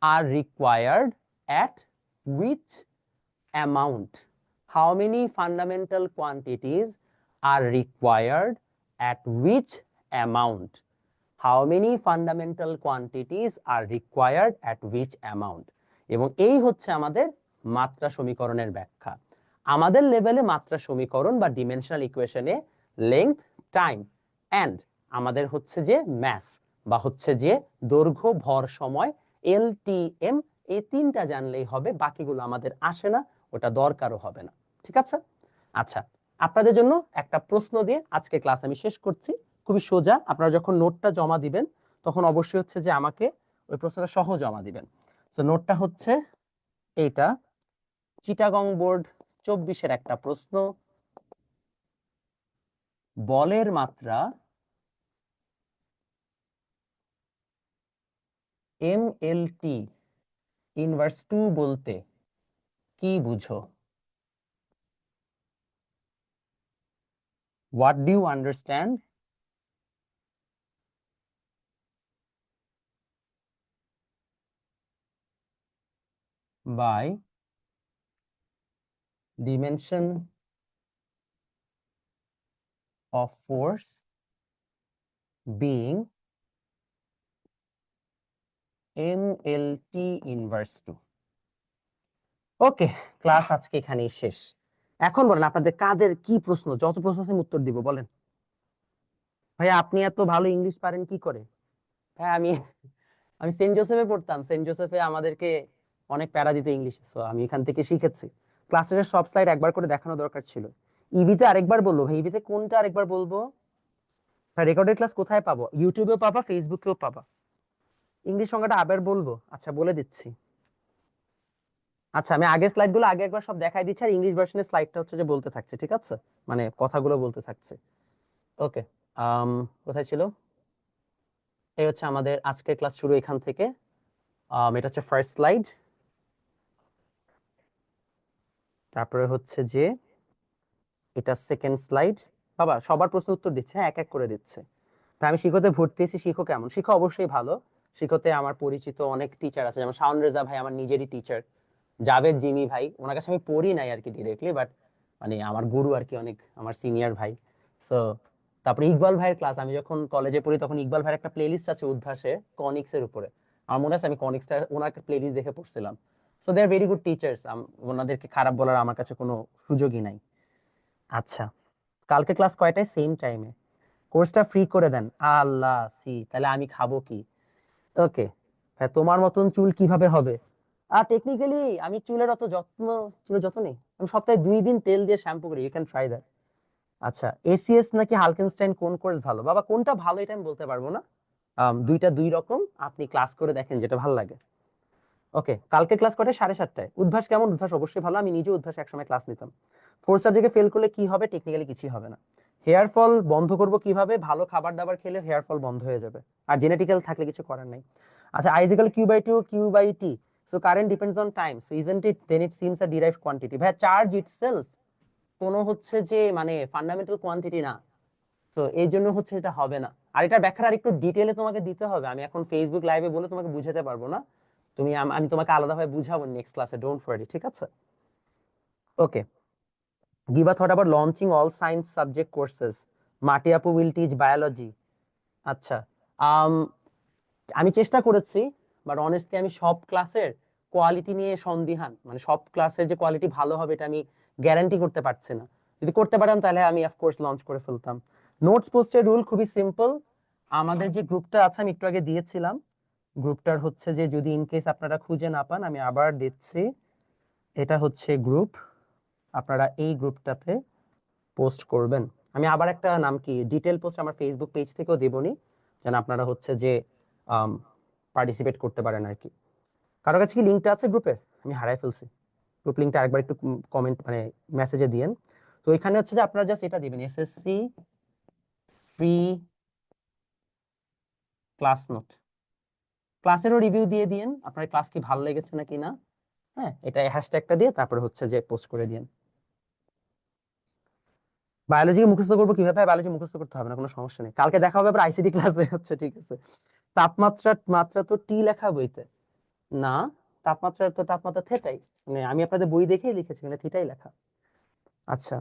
are required at which amount. How many fundamental quantities are required at which amount? How many fundamental quantities are required at which amount? এবং এই হচ্ছে আমাদের মাত্রা সমীকরণের ব্যাখ্যা। আমাদের লেভেলে মাত্রা সমীকরণ বা ডিমেনশনাল ইকুয়েশনে লেংথ, টাইম এন্ড আমাদের হচ্ছে যে ম্যাস বা হচ্ছে যে দৈর্ঘ্য, ভর, সময়, এলটিএম, এই তিনটা জানলেই হবে, বাকিগুলো আমাদের আসে না, ওটা দরকারও হবে না। ঠিক আছে? আচ্ছা, আপনাদের জন্য একটা প্রশ্ন দিয়ে আজকে ক্লাস আমি শেষ করছি। খুবই সোজা, আপনারা যখন নোটটা জমা দিবেন তখন অবশ্যই হচ্ছে যে আমাকে ওই প্রশ্নটা সহ জমা দিবেন। তো নোটটা হচ্ছে এইটা, চিটাগং বোর্ড 24-এর একটা প্রশ্ন। বলের মাত্রা MLT ইনভার্স 2 বলতে কি বুঝো? What do you understand by dimension of force being MLT inverse 2? Okay, class আজকে এখানেই শেষ। এখন বলেন আপনাদের কাদের কি প্রশ্ন, যত প্রশ্ন আছে আমি উত্তর দিব, বলেন। ভাই আপনি এত ভালো ইংলিশ পারেন কি করে? হ্যাঁ, আমি আমি সেন্ট জোসেফে পড়তাম, সেন্ট জোসেফে আমাদেরকে অনেক প্যারা দিত ইংলিশ, সো আমি এখান থেকে শিখেছি। ক্লাসের সব স্লাইড একবার করে দেখানো দরকার ছিল। ইভিতে আরেকবার বলবো ভাই, ইভিতে কোনটা আরেকবার বলবো ভাই? রেকর্ডেড ক্লাস কোথায় পাবো? ইউটিউবেও পাবা, ফেসবুকেও পাবা। ইংলিশ সংখ্যাটা আবার বলবো? আচ্ছা বলে দিচ্ছি। আচ্ছা, আমি আগের স্লাইডগুলো আগে একবার সব দেখাই দিচ্ছি, আর ইংলিশ ভার্সনের স্লাইডটা হচ্ছে যে বলতে থাকছে, ঠিক আছে? মানে কথাগুলো বলতে থাকছে। ওকে, কোথায় ছিল? এই হচ্ছে আমাদের আজকের ক্লাস শুরু এখান থেকে। এটা হচ্ছে ফার্স্ট স্লাইড, তারপরে হচ্ছে যে এটা সেকেন্ড স্লাইড। বাবা সবার প্রশ্ন উত্তর দিচ্ছে, হ্যাঁ এক এক করে দিচ্ছে। তা আমি শিখতে ভর্তি হয়েছি। শিখো কেমন? শিখো অবশ্যই ভালো। শিখতে আমার পরিচিত অনেক টিচার আছে, যেমন শাওন রেজা ভাই আমার নিজেরই টিচার, জাভেদ জিমি ভাই, ওনার কাছে আমি পড়ি নাই আর কি ডিরেক্টলি, বাট মানে আমার গুরু আর কি, অনেক আমার সিনিয়র ভাই। সো তারপরে ইকবাল ভাইয়ের ক্লাস, আমি যখন কলেজে পড়ি তখন ইকবাল ভাইয়ের একটা প্লেলিস্ট আছে উদ্ভাসে কনিক্স এর উপরে, আমার মনে আছে আমি কনিক্সটা ওনার একটা প্লেলিস্ট দেখে পড়ছিলাম। So they are very good teachers, ওনাদেরকে খারাপ বলার আমার কাছে কোনো সুযোগই নাই। আচ্ছা, কালকে ক্লাস কয়টায়? সেম টাইমে। কোর্সটা ফ্রি করে দেন? আল্লাহ সি, তাহলে আমি খাবো কি? ওকে, হ্যাঁ তোমার মতন চুল কিভাবে হবে? আর টেকনিক্যালি আমি চুলের যত্ন নেই, আমি সপ্তাহে 2 দিন তেল দিয়ে শ্যাম্পু করি, ইউ ক্যান ট্রাই দ্যাট। আচ্ছা, এসিএস নাকি হালকেনস্টাইন কোন কোর্স ভালো? বাবা কোনটা ভালো এটা আমি বলতে পারবো না, দুইটা দুই রকম, আপনি ক্লাস করে দেখেন যেটা ভালো লাগে। ওকে, কালকে ক্লাস করে 7:30টায়। উদ্ভাস কেমন? উদ্ভাস অবশ্যই ভালো, আমি নিজে উদ্ভাস একসময় ক্লাস নিতাম। 4 সাবজেক্টে ফেল করলে কি হবে? টেকনিক্যালি কিছুই হবে না। হেয়ার ফল বন্ধ করব কিভাবে? ভালো খাবার দাবার খেলে হেয়ার ফল বন্ধ হয়ে যাবে, আর জেনেটিক্যাল থাকলে কিছু করার নাই। আচ্ছা, আইজিক্যাল কিউ/2 কিউ/t, so current depends on time, so isn't it then it seems a derived quantity? ভাই চার্জ ইটসেলফ কোনো হচ্ছে যে মানে ফান্ডামেন্টাল কোয়ান্টিটি না, তো এই জন্য হচ্ছে এটা হবে না। আর এটা ব্যাখ্যা আর একটু ডিটেইলে তোমাকে দিতে হবে, আমি এখন ফেসবুক লাইভে বলে তোমাকে বুঝাতে পারবো না, আমি তোমাকে আলাদাভাবে বুঝাবো নেক্সট ক্লাসে, ডোন্ট ওয়ারি, ঠিক আছে? Okay, give a thought about launching all science subject courses, মাটি আপু উইল টিচ বায়োলজি। আচ্ছা, আম, আমি চেষ্টা করেছি, বাট অনেস্টলি আমি সব ক্লাসের কোয়ালিটি নিয়ে সন্দিহান, মানে সব ক্লাসের যে কোয়ালিটি ভালো হবে এটা আমি গ্যারান্টি করতে পারছি না। যদি করতে পারতাম তাহলে আমি অফকোর্স লঞ্চ করে ফেলতাম। নোটস পোস্টের রুল খুবই সিম্পল, আমাদের যে গ্রুপটা আছে আমি একটু আগে দিয়েছিলাম, গ্রুপটার হচ্ছে যে যদি ইন কেস আপনারা খুঁজে না পান আমি আবার দিচ্ছি, এটা হচ্ছে গ্রুপ, আপনারা এই গ্রুপটাতে পোস্ট করবেন। আমি আবার একটা নাম কি ডিটেল পোস্ট আমার ফেসবুক পেজ থেকেও দেবনি, যেন আপনারা হচ্ছে যে পার্টিসিপেট করতে পারেন আর কি। কারো কাছে কি লিঙ্কটা আছে গ্রুপের? আমি হারাই ফেলছি গ্রুপ লিঙ্কটা, আরেকবার একটু কমেন্ট মানে মেসেজে দিয়েন। তো এখানে হচ্ছে যে আপনারা জাস্ট এটা দিবেন, এসএসসি ফ্রি ক্লাস নোট, ক্লাসেরও রিভিউ দিয়ে দিয়েন আপনার ক্লাস কি ভালো লেগেছে নাকি না। হ্যাঁ, এটা হ্যাশট্যাগটা দিয়ে তারপরে হচ্ছে যে পোস্ট করে দিয়েন। বায়োলজি মুখস্থ করবো কিভাবে? বায়োলজি মুখস্থ করতে হবে না, কোনো সমস্যা নেই, কালকে দেখা হবে আবার আইসিটি ক্লাসে হচ্ছে, ঠিক আছে? মাত্রা তো টি লেখা বইতে না, তাপমাত্রা থেটাই, মানে আমি আপনাদের বই দেখেই লিখেছি, মানে থিটাই লেখা। আচ্ছা,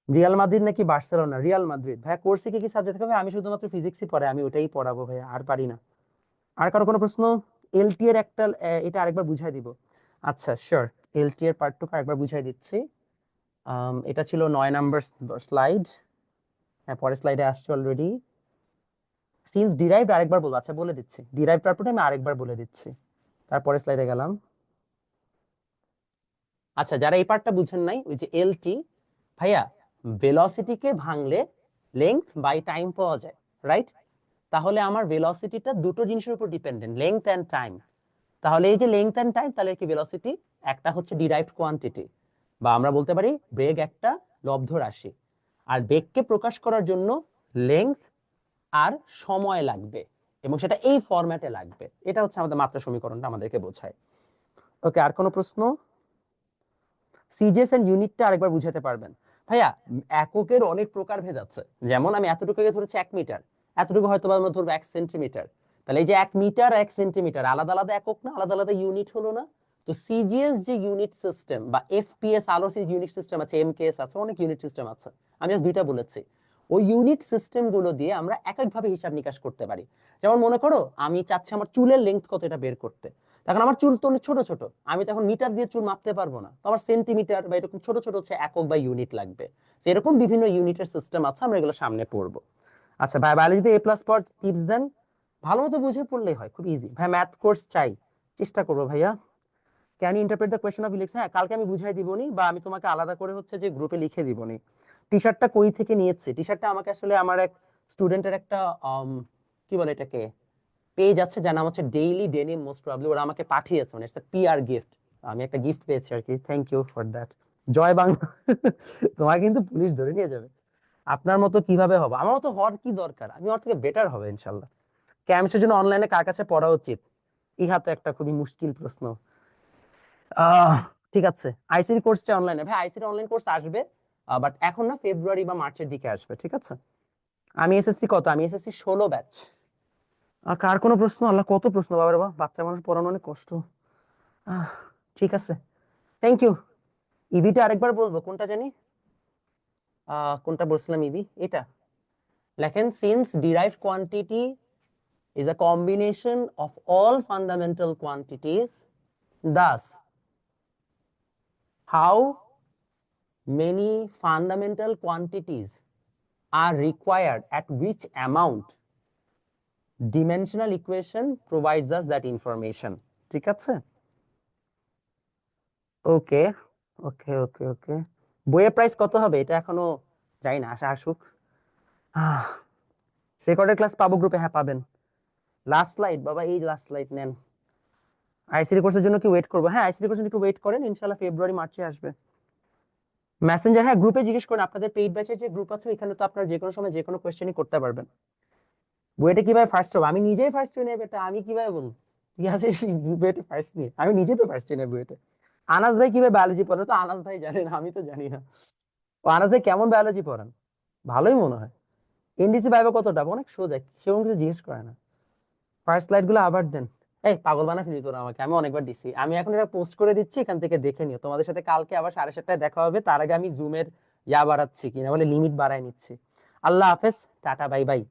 রিয়াল মাদ্রিদ নাকি বার্সেলোনা? Real Madrid. ভাইয়া কোর্সে কি কি সাবজেক্ট হবে? আমি শুধুমাত্র ফিজিক্সই পড়াই, আমি ওটাই পড়াবো ভাইয়া, আর পারি না। আর কারো কোনো প্রশ্ন? এলটি এর একটা এটা আরেকবার বুঝাই দিব। আচ্ছা শিওর, এলটি এর পার্টটুকু আরেকবার বুঝাই দিচ্ছি। এটা ছিল 9 নম্বর স্লাইড, হ্যাঁ পরের স্লাইডে আসছে অলরেডি। সিন্স ডিরাইভড আরেকবার বলবো, আচ্ছা বলে দিচ্ছি, ডিরাইভড পার্টটা আমি আরেকবার বলে দিচ্ছি, তারপরে স্লাইডে গেলাম। আচ্ছা, যারা এই পার্টটা বুঝেন নাই, ওই যে এলটি, ভাইয়া ভেলোসিটিকে ভাঙলে লেংথ বাই টাইম পাওয়া যায়, রাইট? তাহলে আমার ভেলোসিটিটা দুটো জিনিসের উপর ডিপেন্ডেন্ট, লেংথ এন্ড টাইম। তাহলে এই যে লেংথ এন্ড টাইম, তাহলে কি ভেলোসিটি একটা হচ্ছে ডিরাইভড কোয়ান্টিটি, বা আমরা বলতে পারি বেগ একটা লব্ধ রাশি। আর বেগকে প্রকাশ করার জন্য লেংথ আর সময় লাগবে, এবং সেটা এই ফরম্যাটে লাগবে, এটা হচ্ছে আমাদের মাত্রা সমীকরণটা আমাদেরকে বোঝায়। ওকে, আর কোনো প্রশ্ন? সিজিএস এন্ড ইউনিটটা আরেকবার বুঝাতে পারবেন? ভাইয়া এককের অনেক প্রকারভেদ আছে, যেমন আমি এতটুকুকে ধরেছি 1 মিটার, এতটুকু হয়তো বা আমরা ধরবো 1 সেন্টিমিটার, তাহলে এই যে 1 মিটার 1 সেন্টিমিটার আলাদা আলাদা একক না, আলাদা আলাদা ইউনিট হলো না? তো সিজিএস যে ইউনিট সিস্টেম বা এফপিএস আরো ইউনিট সিস্টেম আছে, এমকেএস আছে, অনেক ইউনিট সিস্টেম আছে, আমি জাস্ট দুইটা বলেছি। ওই ইউনিট সিস্টেম গুলো দিয়ে আমরা এক একভাবে হিসাব নিকাশ করতে পারি। যেমন মনে করো আমি চাচ্ছি আমার চুলের লেংথ কত এটা বের করতে, তখন আমার চুল তো অনেক ছোট ছোট, আমি তখন মিটার দিয়ে চুল মাপতে পারবো না, তো আমার সেন্টিমিটার বা এরকম ছোট ছোট হচ্ছে একক বা ইউনিট লাগবে। এরকম বিভিন্ন ইউনিটের সিস্টেম আছে, আমরা এগুলো সামনে পড়বো। আচ্ছা ভাই, বায়োলজিতে A+ পর টিপস দেন, ভালো মতো বুঝে পড়লেই হয়, খুব ইজি ভাই। ম্যাথ কোর্স চাই, চেষ্টা করবো ভাইয়া। Can you interpret the question of election? হ্যাঁ, কালকে আমি বুঝাই দিবনি, বা আমি তোমাকে আলাদা করে হচ্ছে যে গ্রুপে লিখে দিবনি। টি শার্টটা কই থেকে নিয়েছি? টি শার্টটা আমাকে আসলে আমার এক স্টুডেন্টের একটা কি বলে এটাকে, পেজ আছে যার নাম হচ্ছে ডেইলি ডেনিম, মোস্ট প্রবাবলি ওরা আমাকে পাঠিয়েছে, মানে ইটস পিআর গিফট, আমি একটা গিফট পেয়েছি আর কি, থ্যাংক ইউ ফর দ্যাট। জয় বাংলা। তোমার কিন্তু পুলিশ ধরে নিয়ে যাবে। আপনার মতো কিভাবে হবে? আমার মতো হওয়ার কি দরকার, আমি ওর থেকে বেটার হবে ইনশাল্লাহ। কেমিস্ট্রির জন্য অনলাইনে কার কাছে পড়া উচিত? ইহা তো একটা খুবই মুশকিল প্রশ্ন। আহ ঠিক আছে, আইসিটি কোর্সটা অনলাইনে, ভাই আইসিটি অনলাইন কোর্স আসবে, বাট এখন না, ফেব্রুয়ারি বা মার্চের দিকে আসবে, ঠিক আছে? আমি এসএসসি কত? আমি এসএসসি 16 ব্যাচ। আর কার কোনো প্রশ্ন? আল্লাহ কত প্রশ্ন, বাবা রে বাবা, বাচ্চা মানুষ পড়ানো অনেক কষ্ট। আহ, ঠিক আছে, থ্যাংক ইউ। ইভিটা আরেকবার বলবো, কোনটা জানি, কোনটা বলছিলাম, ইভি এটা লেখেন, since derived quantity is a combination of all fundamental quantities, thus how many fundamental quantities are required at which amount dimensional equation provides us that information. ঠিক আছে, ওকে ওকে ওকে ওকে। বইয়ের প্রাইস কত হবে এটা এখনো জানি না, আশা আসুক। রেকর্ডের ক্লাস পাবো গ্রুপে? হ্যাঁ পাবেন। লাস্ট স্লাইড বাবা, এই লাস্ট স্লাইড নেন। আইসিডি কোর্সের জন্য কি ওয়েট করবো? হ্যাঁ আইসিডি কোর্সের জন্য একটু ওয়েট করেন, ইনশাআল্লাহ ফেব্রুয়ারি মার্চে আসবে। মেসেঞ্জার, হ্যাঁ গ্রুপে জিজ্ঞেস করেন, আপনাদের পেইড ব্যাচের যে গ্রুপ আছে এখানে তো আপনারা যে কোনো সময় যে কোনো কোয়েশ্চেনই করতে পারবেন। বুয়েটে কিভাবে ফার্স্ট হবে? আমি নিজেই ফার্স্ট হই না বেটা, আমি কিভাবে বলবো ঠিক আছে বুয়েটে ফার্স্ট নিয়ে? আমি নিজে তো ফার্স্ট হই না বুয়েটে। আনাস ভাই কিভাবে বায়োলজি পড়ান? তো আনাস ভাই জানেন, আমি তো জানি না। ও আনাস ভাই কেমন বায়োলজি পড়ান? ভালোই মনে হয়। এনডিসি ভাইবা কতটা? অনেক সোজা, সেরকম কিছু জিজ্ঞেস করে না। ফার্স্ট স্লাইড গুলো আবার দেন। এই পাগল বানাচ্ছিস তোরা আমাকে, আমি অনেকবার দিচ্ছি। আমি এখন এটা পোস্ট করে দিচ্ছি, এখান থেকে দেখে নিও। তোমাদের সাথে কালকে আবার 7:30টায় দেখা হবে, তার আগে আমি জুমের বাড়াচ্ছি কিনা বলে লিমিট বাড়ায় নিচ্ছি। আল্লাহ হাফেজ, টাটা বাই বাই।